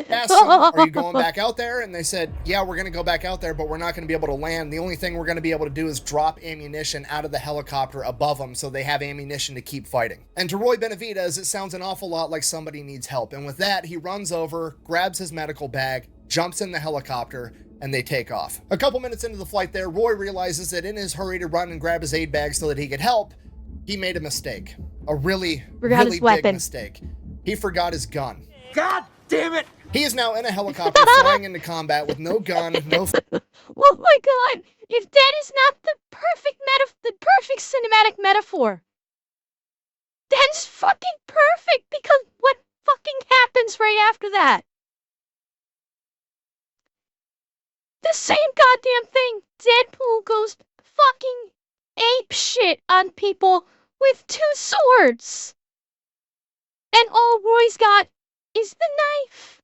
Asked them, are you going back out there? And they said, yeah, we're going to go back out there, but we're not going to be able to land. The only thing we're going to be able to do is drop ammunition out of the helicopter above them so they have ammunition to keep fighting. And to Roy Benavides, it sounds an awful lot like somebody needs help. And with that, he runs over, grabs his medical bag, jumps in the helicopter, and they take off. A couple minutes into the flight there, Roy realizes that in his hurry to run and grab his aid bag so that he could help, he made a mistake. A really big mistake. He forgot his gun. God damn it! He is now in a helicopter flying into combat with no gun, no... Oh my god! If that is not the perfect cinematic metaphor, that's fucking perfect, because what fucking happens right after that? The same goddamn thing. Deadpool goes fucking ape shit on people with 2 swords. And all Roy's got is the knife.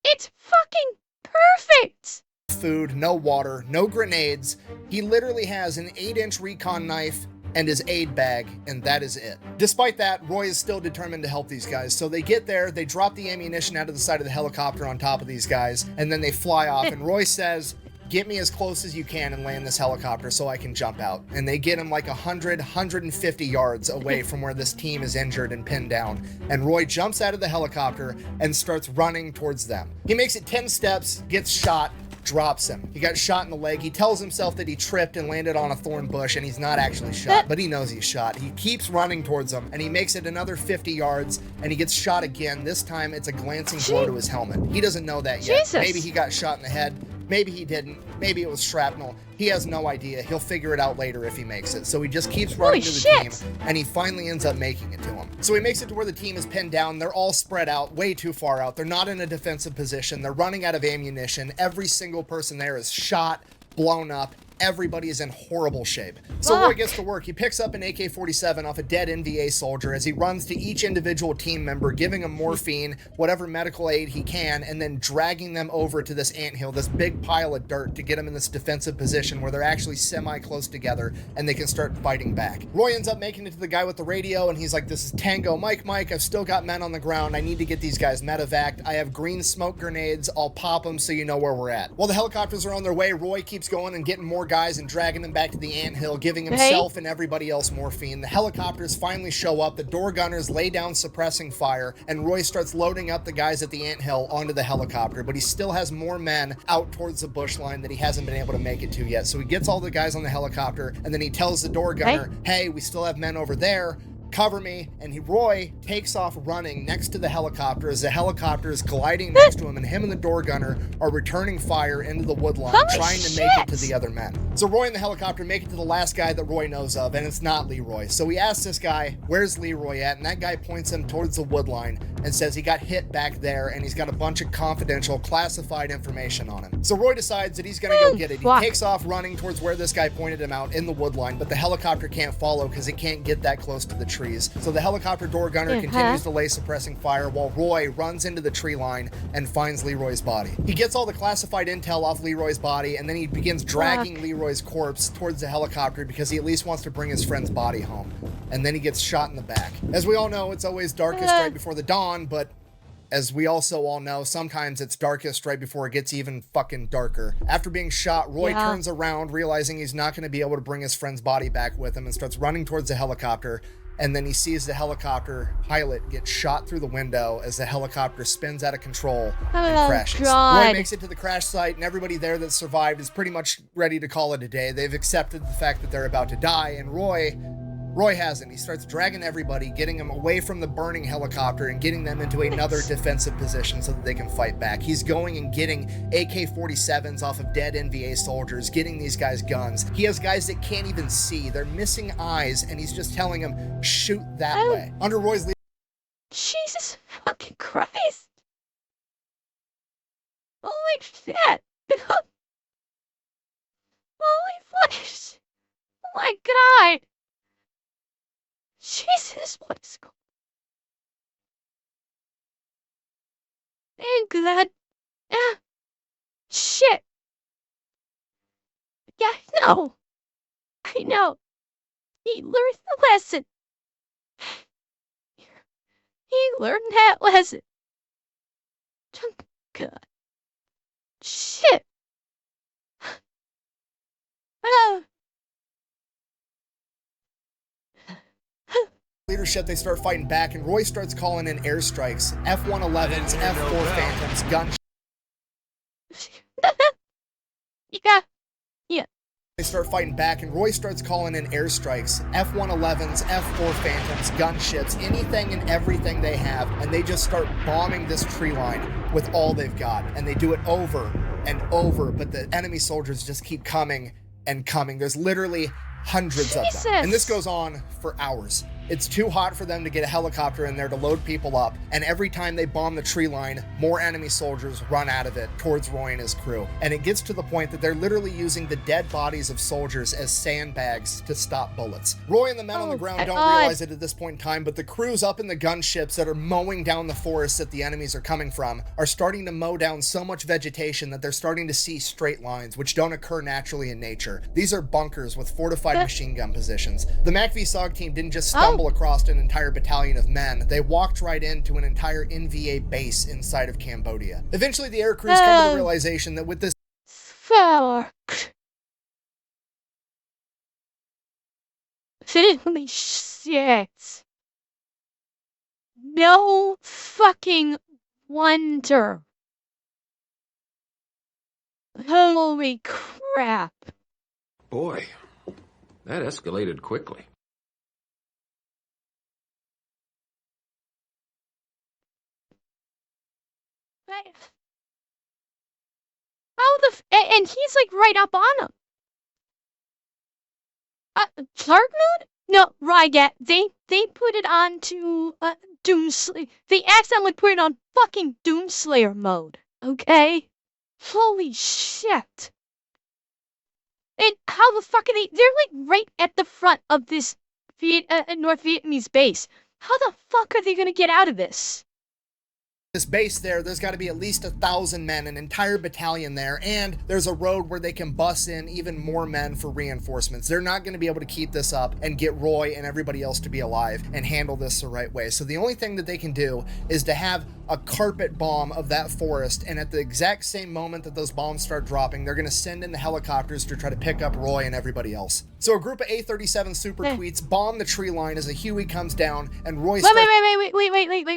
It's fucking perfect. Food, no water, no grenades. He literally has an 8-inch recon knife and his aid bag, and that is it. Despite that, Roy is still determined to help these guys. So they get there, they drop the ammunition out of the side of the helicopter on top of these guys, and then they fly off, and Roy says, get me as close as you can and land this helicopter so I can jump out. And they get him like 150 yards away from where this team is injured and pinned down. And Roy jumps out of the helicopter and starts running towards them. He makes it 10 steps, gets shot, drops him. He got shot in the leg. He tells himself that he tripped and landed on a thorn bush and he's not actually shot, but he knows he's shot. He keeps running towards him and he makes it another 50 yards and he gets shot again. This time it's a glancing blow to his helmet. He doesn't know that yet. Jesus. Maybe he got shot in the head. Maybe he didn't. Maybe it was shrapnel. He has no idea. He'll figure it out later if he makes it. So he just keeps running to the team, and he finally ends up making it to him. So he makes it to where the team is pinned down. They're all spread out, way too far out. They're not in a defensive position. They're running out of ammunition. Every single person there is shot, blown up. Everybody is in horrible shape. So Roy gets to work. He picks up an AK-47 off a dead NVA soldier as he runs to each individual team member, giving them morphine, whatever medical aid he can, and then dragging them over to this anthill, this big pile of dirt, to get them in this defensive position where they're actually semi-close together and they can start fighting back. Roy ends up making it to the guy with the radio, and he's like, "This is Tango. Mike, I've still got men on the ground. I need to get these guys medevaced. I have green smoke grenades. I'll pop them so you know where we're at." While the helicopters are on their way, Roy keeps going and getting more guys and dragging them back to the anthill, giving himself and everybody else morphine. The helicopters finally show up, the door gunners lay down suppressing fire, and Roy starts loading up the guys at the anthill onto the helicopter, but he still has more men out towards the bush line that he hasn't been able to make it to yet. So he gets all the guys on the helicopter, and then he tells the door gunner, "Hey, we still have men over there. Cover me," and Roy takes off running next to the helicopter as the helicopter is gliding next to him, and him and the door gunner are returning fire into the woodline, trying to make it to the other men. So Roy and the helicopter make it to the last guy that Roy knows of, and it's not Leroy. So he asks this guy, "Where's Leroy at?" And that guy points him towards the woodline and says he got hit back there, and he's got a bunch of confidential, classified information on him. So Roy decides that he's gonna go get it. He takes off running towards where this guy pointed him out in the woodline, but the helicopter can't follow because it can't get that close to the trees. So the helicopter door gunner continues to lay suppressing fire while Roy runs into the tree line and finds Leroy's body. He gets all the classified intel off Leroy's body, and then he begins dragging Leroy's corpse towards the helicopter because he at least wants to bring his friend's body home. And then he gets shot in the back. As we all know, it's always darkest right before the dawn, but as we also all know, sometimes it's darkest right before it gets even fucking darker. After being shot, Roy turns around, realizing he's not going to be able to bring his friend's body back with him, and starts running towards the helicopter. And then he sees the helicopter pilot get shot through the window as the helicopter spins out of control and crashes. Roy makes it to the crash site, and everybody there that survived is pretty much ready to call it a day. They've accepted the fact that they're about to die, and Roy hasn't. He starts dragging everybody, getting them away from the burning helicopter and getting them into another defensive position so that they can fight back. He's going and getting AK-47s off of dead NVA soldiers, getting these guys guns. He has guys that can't even see. They're missing eyes, and he's just telling them, "Shoot that way." Under Roy's leadership, Jesus fucking Christ. Holy shit. Holy flesh. Oh my God. Jesus, what is going on? Thank God. Shit. Yeah, I know. He learned the lesson. He learned that lesson. God. Shit. Leadership, they start fighting back, and Roy starts calling in airstrikes, F-111s, F-4 Phantoms, gunships. They start fighting back, and Roy starts calling in airstrikes, F-111s, F-4 Phantoms, gunships, anything and everything they have, and they just start bombing this tree line with all they've got, and they do it over and over, but the enemy soldiers just keep coming and coming. There's literally hundreds of them, and this goes on for hours. It's too hot for them to get a helicopter in there to load people up, and every time they bomb the tree line, more enemy soldiers run out of it towards Roy and his crew. And it gets to the point that they're literally using the dead bodies of soldiers as sandbags to stop bullets. Roy and the men on the ground don't realize it at this point in time, but the crews up in the gunships that are mowing down the forests that the enemies are coming from are starting to mow down so much vegetation that they're starting to see straight lines, which don't occur naturally in nature. These are bunkers with fortified machine gun positions. The MACV-SOG team didn't just stumble across an entire battalion of men. They walked right into an entire NVA base inside of Cambodia. Eventually, the air crews come to the realization that with this fuck. Holy shit. No fucking wonder. Holy crap. Boy, that escalated quickly. How the and he's like right up on him. Dark mode? No, Rygat. They put it on to Doomslayer. They accidentally put it on fucking Doomslayer mode. Okay? Holy shit. And how the fuck are they? They're like right at the front of this North Vietnamese base. How the fuck are they gonna get out of this? This base there's got to be at least 1,000 men, an entire battalion there, and there's a road where they can bus in even more men for reinforcements. They're not going to be able to keep this up and get Roy and everybody else to be alive and handle this the right way. So the only thing that they can do is to have a carpet bomb of that forest, and at the exact same moment that those bombs start dropping, they're going to send in the helicopters to try to pick up Roy and everybody else. So a group of A-37 super tweets bomb the tree line as a Huey comes down, and Roy starts—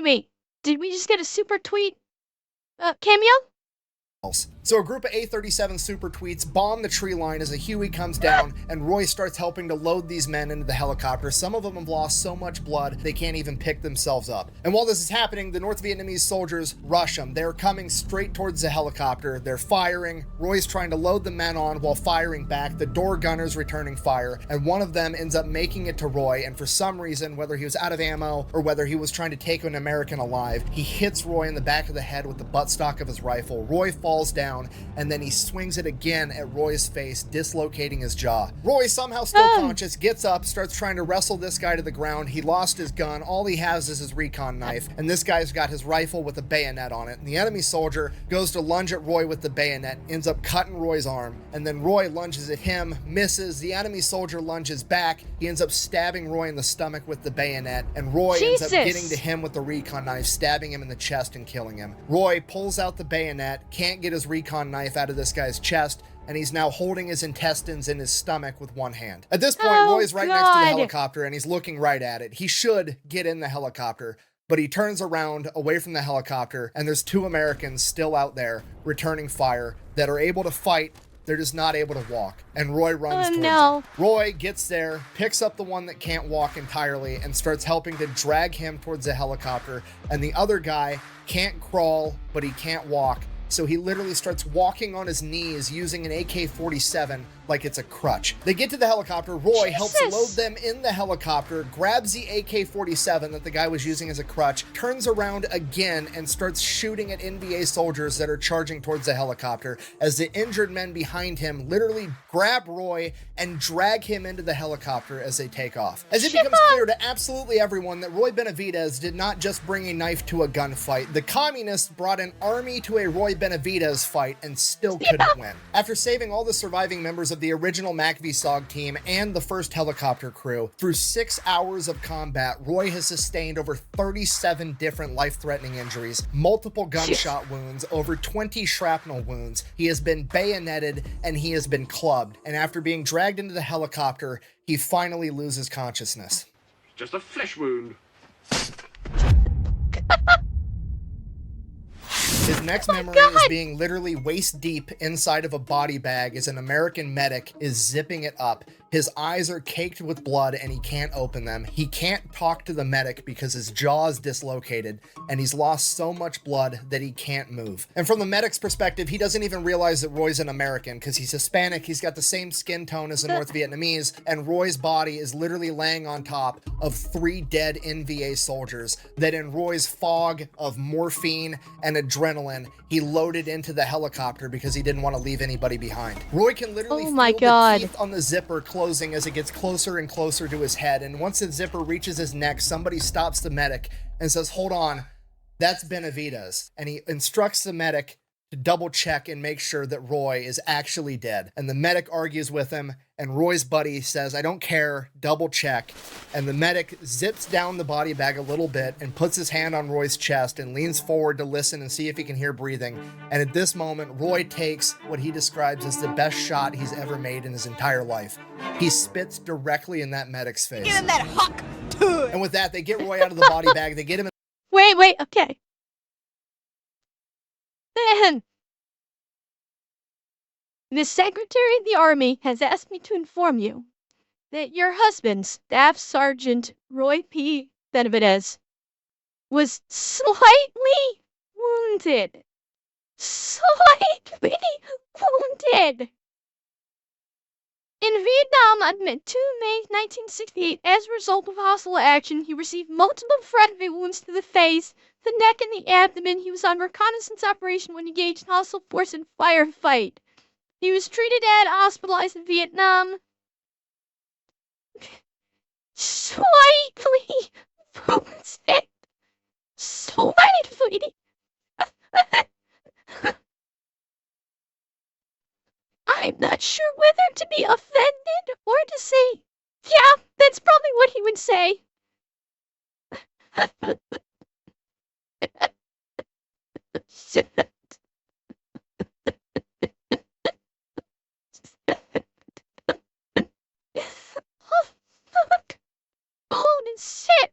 Wait. Did we just get a super tweet cameo? So a group of A-37 super tweets bomb the tree line as a Huey comes down, and Roy starts helping to load these men into the helicopter. Some of them have lost so much blood they can't even pick themselves up. And while this is happening, the North Vietnamese soldiers rush them. They're coming straight towards the helicopter. They're firing. Roy's trying to load the men on while firing back. The door gunner's returning fire, and one of them ends up making it to Roy, and for some reason, whether he was out of ammo or whether he was trying to take an American alive, he hits Roy in the back of the head with the buttstock of his rifle. Roy falls down, and then he swings it again at Roy's face, dislocating his jaw. Roy, somehow still conscious, gets up, starts trying to wrestle this guy to the ground. He lost his gun. All he has is his recon knife, and this guy's got his rifle with a bayonet on it. And the enemy soldier goes to lunge at Roy with the bayonet, ends up cutting Roy's arm, and then Roy lunges at him, misses. The enemy soldier lunges back. He ends up stabbing Roy in the stomach with the bayonet, and Roy ends up getting to him with the recon knife, stabbing him in the chest and killing him. Roy pulls out the bayonet, can't get his recon knife out of this guy's chest, and he's now holding his intestines in his stomach with one hand. At this point, Roy's right next to the helicopter, and he's looking right at it. He should get in the helicopter, but he turns around away from the helicopter, and there's 2 Americans still out there returning fire that are able to fight. They're just not able to walk, and Roy runs towards them. Roy gets there, picks up the one that can't walk entirely, and starts helping to drag him towards the helicopter, and the other guy can't crawl, but he can't walk. So he literally starts walking on his knees using an AK-47 like it's a crutch. They get to the helicopter. Roy helps load them in the helicopter, grabs the AK-47 that the guy was using as a crutch, turns around again and starts shooting at NVA soldiers that are charging towards the helicopter as the injured men behind him literally grab Roy and drag him into the helicopter as they take off. As it becomes clear to absolutely everyone that Roy Benavidez did not just bring a knife to a gunfight. The communists brought an army to a Roy Benavidez fight and still couldn't win. After saving all the surviving members of the original MACV-SOG team and the first helicopter crew, through 6 hours of combat, Roy has sustained over 37 different life-threatening injuries, multiple gunshot wounds, over 20 shrapnel wounds. He has been bayoneted and he has been clubbed, and after being dragged into the helicopter, he finally loses consciousness. Just a flesh wound. His next memory is being literally waist deep inside of a body bag as an American medic is zipping it up. His eyes are caked with blood and he can't open them. He can't talk to the medic because his jaw is dislocated and he's lost so much blood that he can't move. And from the medic's perspective, he doesn't even realize that Roy's an American because he's Hispanic, he's got the same skin tone as the North Vietnamese, and Roy's body is literally laying on top of 3 dead NVA soldiers that in Roy's fog of morphine and adrenaline, he loaded into the helicopter because he didn't want to leave anybody behind. Roy can literally feel the teeth on the zipper closing as it gets closer and closer to his head, and once the zipper reaches his neck, somebody stops the medic and says, "Hold on, that's Benavidez," and he instructs the medic to double check and make sure that Roy is actually dead. And the medic argues with him, and Roy's buddy says, I don't care, double check. And the medic zips down the body bag a little bit and puts his hand on Roy's chest and leans forward to listen and see if he can hear breathing. And at this moment, Roy takes what he describes as the best shot he's ever made in his entire life. He spits directly in that medic's face. Give him that huck. And with that, they get Roy out of the body bag. They get him in. Wait, okay. Then, the Secretary of the Army has asked me to inform you that your husband, Staff Sergeant Roy P. Benavidez, was slightly wounded. Slightly wounded. In Vietnam on 2 May 1968, as a result of hostile action, he received multiple front wounds to the face, the neck, and the abdomen. He was on reconnaissance operation when engaged in hostile force and firefight. He was treated and hospitalized in Vietnam. Slightly wounded. Slightly. I'm not sure whether to be offended or to say, yeah, that's probably what he would say. Oh, fuck. Holy shit.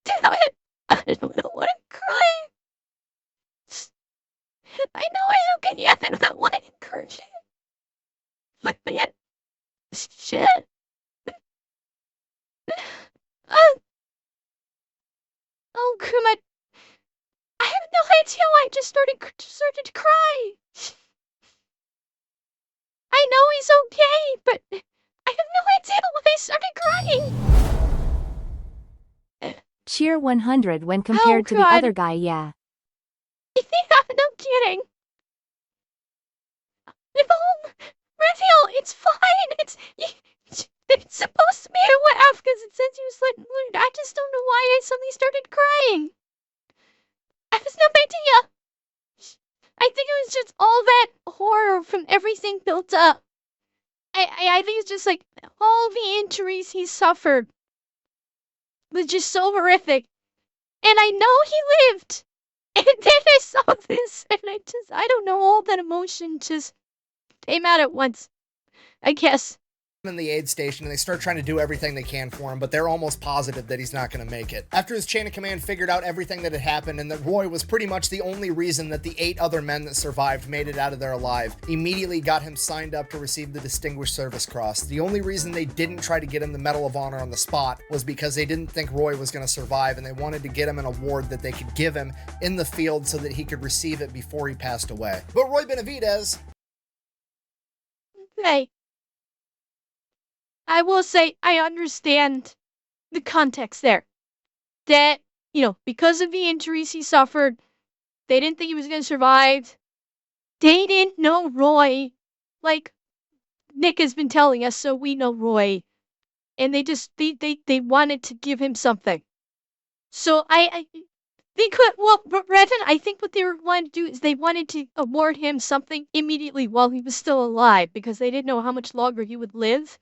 Damn it. I don't want to cry. I know I don't get yet. I don't want to encourage it. But yet, shit. Oh, come on. I have no idea why I just started to cry. I know he's okay, but I have no idea why I started crying. Cheer 100 when compared to the other guy, yeah. Yeah, no kidding. Raphael, it's fine. It's supposed to be a laugh because it says you slit wound. I just don't know why I suddenly started crying. I have no idea. I think it was just all that horror from everything built up. I think it's just like all the injuries he suffered was just so horrific. And I know he lived. And then I saw this, and I don't know, all that emotion just came out at once, I guess. In the aid station, and they start trying to do everything they can for him, but they're almost positive that he's not going to make it. After his chain of command figured out everything that had happened and that Roy was pretty much the only reason that the 8 other men that survived made it out of there alive, immediately got him signed up to receive the Distinguished Service Cross. The only reason they didn't try to get him the Medal of Honor on the spot was because they didn't think Roy was going to survive, and they wanted to get him an award that they could give him in the field so that he could receive it before he passed away. But Roy Benavidez... Hey. I will say I understand the context there. That, because of the injuries he suffered, they didn't think he was going to survive. They didn't know Roy. Like Nick has been telling us, so we know Roy. And they wanted to give him something. So they could, Revan, I think what they were wanting to do is they wanted to award him something immediately while he was still alive, because they didn't know how much longer he would live.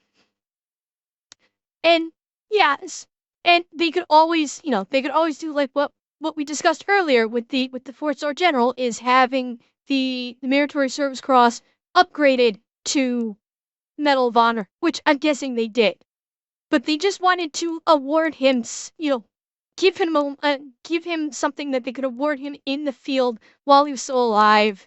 And yes, and they could always do like what we discussed earlier with the 4-star general, is having the Meritorious Service Cross upgraded to Medal of Honor, which I'm guessing they did. But they just wanted to award him, give him something that they could award him in the field while he was still alive.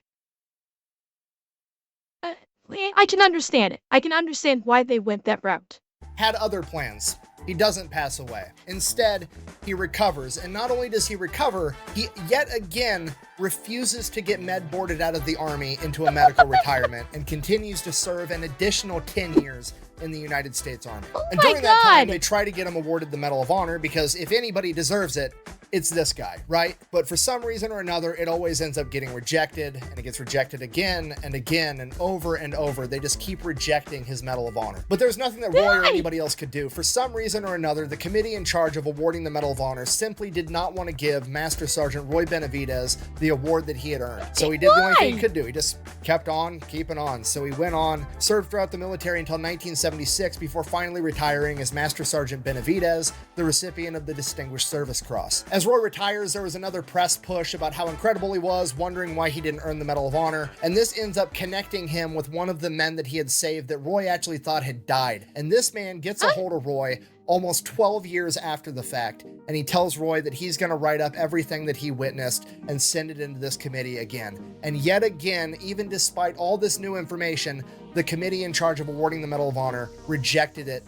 I can understand it. I can understand why they went that route. Had other plans. He doesn't pass away. Instead, he recovers. And not only does he recover, he yet again refuses to get med boarded out of the Army into a medical retirement and continues to serve an additional 10 years in the United States Army. And during that time, they try to get him awarded the Medal of Honor because if anybody deserves it, it's this guy, right? But for some reason or another, it always ends up getting rejected, and it gets rejected again and again and over. They just keep rejecting his Medal of Honor. But there's nothing that Roy or anybody else could do. For some reason or another, the committee in charge of awarding the Medal of Honor simply did not want to give Master Sergeant Roy Benavidez the award that he had earned. So he did the only thing he could do. He just kept on keeping on. So he went on, served throughout the military until 1976 before finally retiring as Master Sergeant Benavidez, the recipient of the Distinguished Service Cross. As Roy retires, there was another press push about how incredible he was, wondering why he didn't earn the Medal of Honor, and this ends up connecting him with one of the men that he had saved that Roy actually thought had died. And this man gets a hold of Roy almost 12 years after the fact, and he tells Roy that he's going to write up everything that he witnessed and send it into this committee again. And yet again, even despite all this new information, the committee in charge of awarding the Medal of Honor rejected it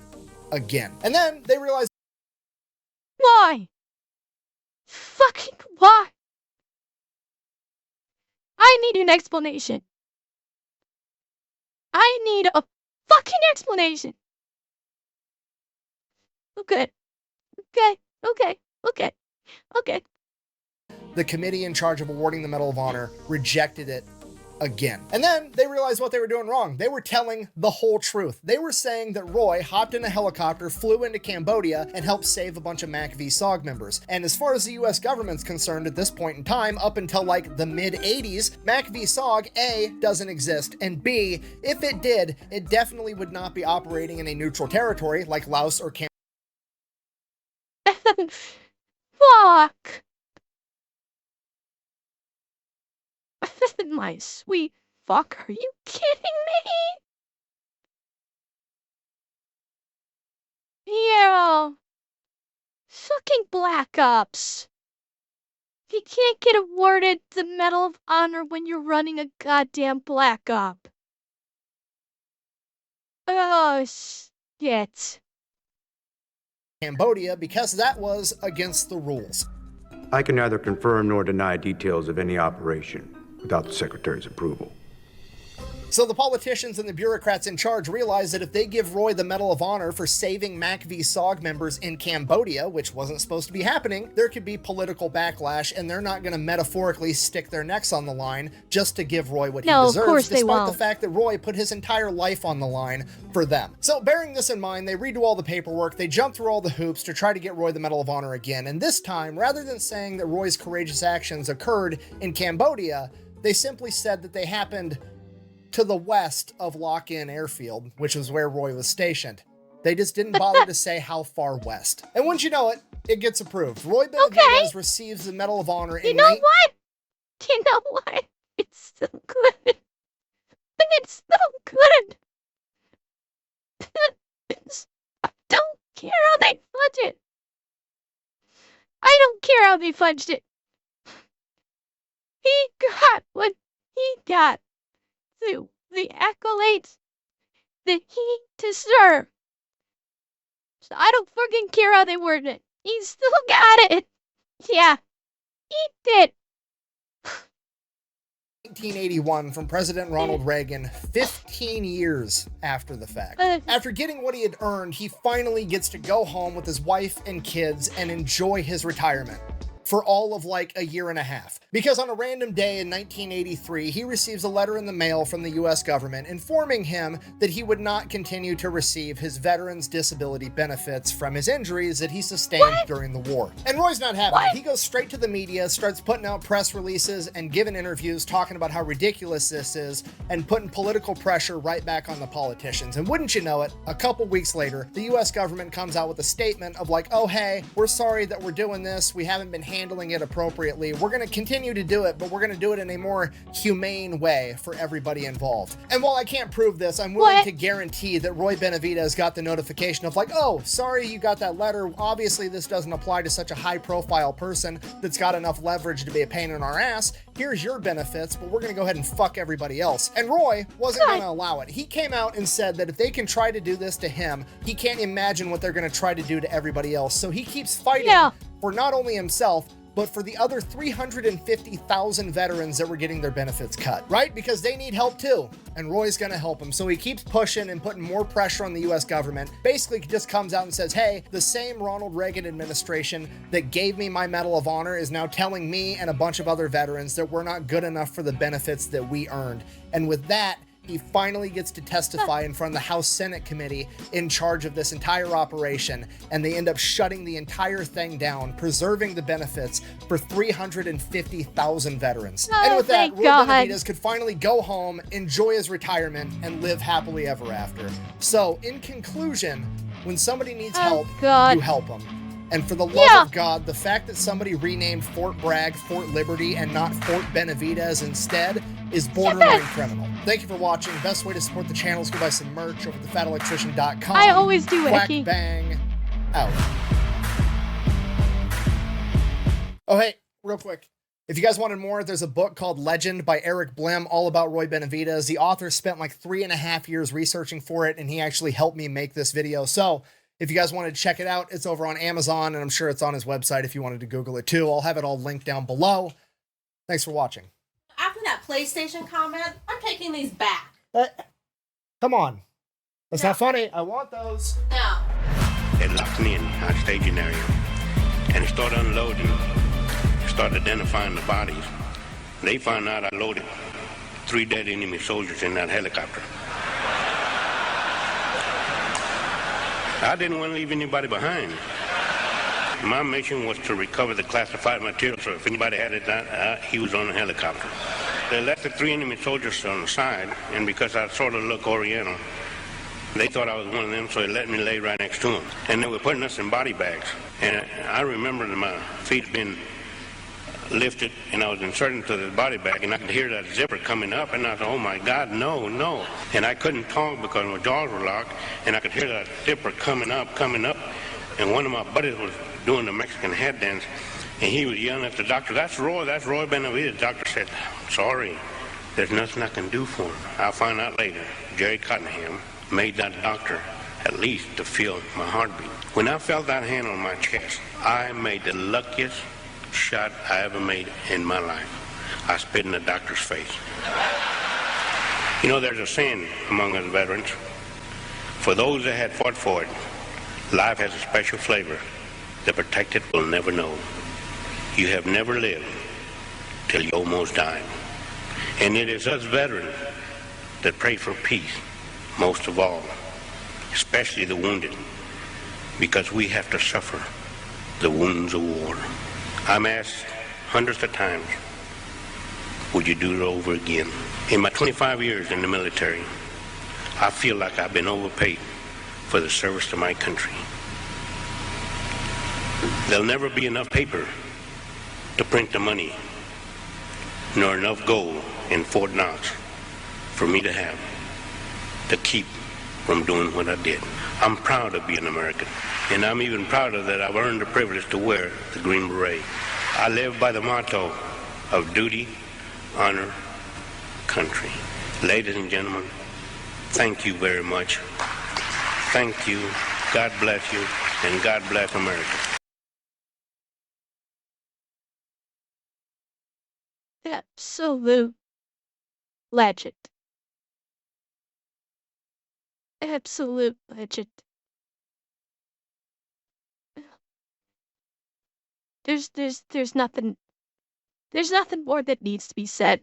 again. And then they realized, why? Fucking why? I need an explanation. I need a fucking explanation. Okay. the committee in charge of awarding the Medal of Honor rejected it again. And then they realized what they were doing wrong. They were telling the whole truth. They were saying that Roy hopped in a helicopter, flew into Cambodia, and helped save a bunch of MACV-SOG members. And as far as the US government's concerned at this point in time, up until like the mid-80s, MACV-SOG, A, doesn't exist, and B, if it did, it definitely would not be operating in a neutral territory like Laos or Cambodia. Fuck! My sweet fuck, are you kidding me? Yeah. Fucking Black Ops. You can't get awarded the Medal of Honor when you're running a goddamn Black Op. Oh, shit. Cambodia, because that was against the rules. I can neither confirm nor deny details of any operation without the Secretary's approval. So the politicians and the bureaucrats in charge realized that if they give Roy the Medal of Honor for saving MACV-SOG members in Cambodia, which wasn't supposed to be happening, there could be political backlash, and they're not going to metaphorically stick their necks on the line just to give Roy what he deserves, of course they despite won't. the fact that Roy put his entire life on the line for them. So bearing this in mind, they redo all the paperwork, they jump through all the hoops to try to get Roy the Medal of Honor again, and this time, rather than saying that Roy's courageous actions occurred in Cambodia, they simply said that they happened to the west of Lock-In Airfield, which was where Roy was stationed. They just didn't bother to say how far west. And once you know it, it gets approved. Roy Benavidez receives the Medal of Honor in... You know what? It's so good. It's so good. I don't care how they fudge it. I don't care how they fudged it. He got what he got. The accolades that he deserved. So I don't fucking care how they worded it. He still got it. Yeah, he did. 1981 from President Ronald Reagan, 15 years after the fact. After getting what he had earned, he finally gets to go home with his wife and kids and enjoy his retirement for all of like a year and a half. Because on a random day in 1983, he receives a letter in the mail from the US government informing him that he would not continue to receive his veterans disability benefits from his injuries that he sustained during the war. And Roy's not having it. He goes straight to the media, starts putting out press releases and giving interviews talking about how ridiculous this is and putting political pressure right back on the politicians. And wouldn't you know it, a couple weeks later, the US government comes out with a statement of like, oh hey, we're sorry that we're doing this. We haven't been handling it appropriately. We're going to continue to do it, but we're going to do it in a more humane way for everybody involved. And while I can't prove this, I'm willing to guarantee that Roy Benavidez got the notification of like, oh, sorry you got that letter. Obviously this doesn't apply to such a high profile person that's got enough leverage to be a pain in our ass. Here's your benefits, but we're going to go ahead and fuck everybody else. And Roy wasn't going to allow it. He came out and said that if they can try to do this to him, he can't imagine what they're going to try to do to everybody else. So he keeps fighting for not only himself, but for the other 350,000 veterans that were getting their benefits cut, right? Because they need help too, and Roy's gonna help them. So he keeps pushing and putting more pressure on the US government. Basically just comes out and says, hey, the same Ronald Reagan administration that gave me my Medal of Honor is now telling me and a bunch of other veterans that we're not good enough for the benefits that we earned. And with that, he finally gets to testify in front of the House Senate committee in charge of this entire operation, and they end up shutting the entire thing down, preserving the benefits for 350,000 veterans. Oh, and with that, thank Roy God. Benavidez could finally go home, enjoy his retirement, and live happily ever after. So, in conclusion, when somebody needs help, you help them. And for the love of God, the fact that somebody renamed Fort Bragg Fort Liberty and not Fort Benavidez instead is borderline criminal. Thank you for watching. Best way to support the channel is go buy some merch over at thefatelectrician.com. I always do, Whack Eki. bang out. Oh, hey, real quick. If you guys wanted more, there's a book called Legend by Eric Blim, all about Roy Benavidez. The author spent like 3.5 years researching for it, and he actually helped me make this video. So if you guys wanted to check it out, it's over on Amazon, and I'm sure it's on his website if you wanted to Google it too. I'll have it all linked down below. Thanks for watching. After that PlayStation comment, I'm taking these back. Come on. That's not funny. I want those. No. They locked me in our staging area, and they started unloading, started identifying the bodies. They found out I loaded 3 dead enemy soldiers in that helicopter. I didn't want to leave anybody behind. My mission was to recover the classified material, so if anybody had it, he was on the helicopter. They left the 3 enemy soldiers on the side, and because I sort of look Oriental, they thought I was one of them, so they let me lay right next to them. And they were putting us in body bags. And I remember that my feet being lifted, and I was inserted into the body bag, and I could hear that zipper coming up, and I thought, oh my God, no, no. And I couldn't talk because my jaws were locked, and I could hear that zipper coming up, and one of my buddies was doing the Mexican head dance, and he was yelling at the doctor, that's Roy Benavidez. The doctor said, sorry, there's nothing I can do for him. I'll find out later. Jerry Cottenham made that doctor at least to feel my heartbeat. When I felt that hand on my chest, I made the luckiest shot I ever made in my life. I spit in the doctor's face. You know, there's a saying among us veterans, for those that had fought for it, life has a special flavor. The protected will never know. You have never lived till you almost died. And it is us veterans that pray for peace most of all, especially the wounded, because we have to suffer the wounds of war. I'm asked hundreds of times, would you do it over again? In my 25 years in the military, I feel like I've been overpaid for the service to my country. There'll never be enough paper to print the money, nor enough gold in Fort Knox for me to have to keep from doing what I did. I'm proud to be an American, and I'm even prouder that I've earned the privilege to wear the Green Beret. I live by the motto of duty, honor, country. Ladies and gentlemen, thank you very much. Thank you. God bless you, and God bless America. Absolute legend. Absolute legend. There's nothing more that needs to be said.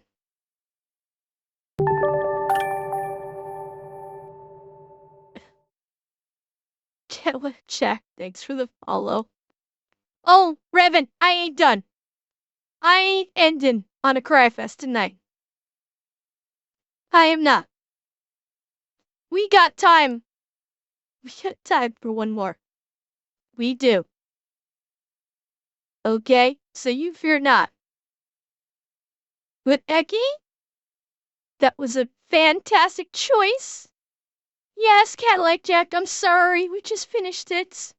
Jack, thanks for the follow. Oh, Revan, I ain't done. I ain't ending on a cry fest tonight. I am not. We got time. We got time for one more. We do. Okay, so you fear not. But Eki, that was a fantastic choice. Yes, Cadillac Jack, I'm sorry, we just finished it.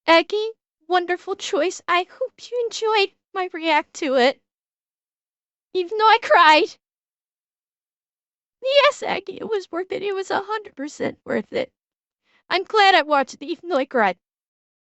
Eki, wonderful choice. I hope you enjoyed my react to it. Even though I cried. Yes, Eki, it was worth it. It was 100% worth it. I'm glad I watched it, even though I cried.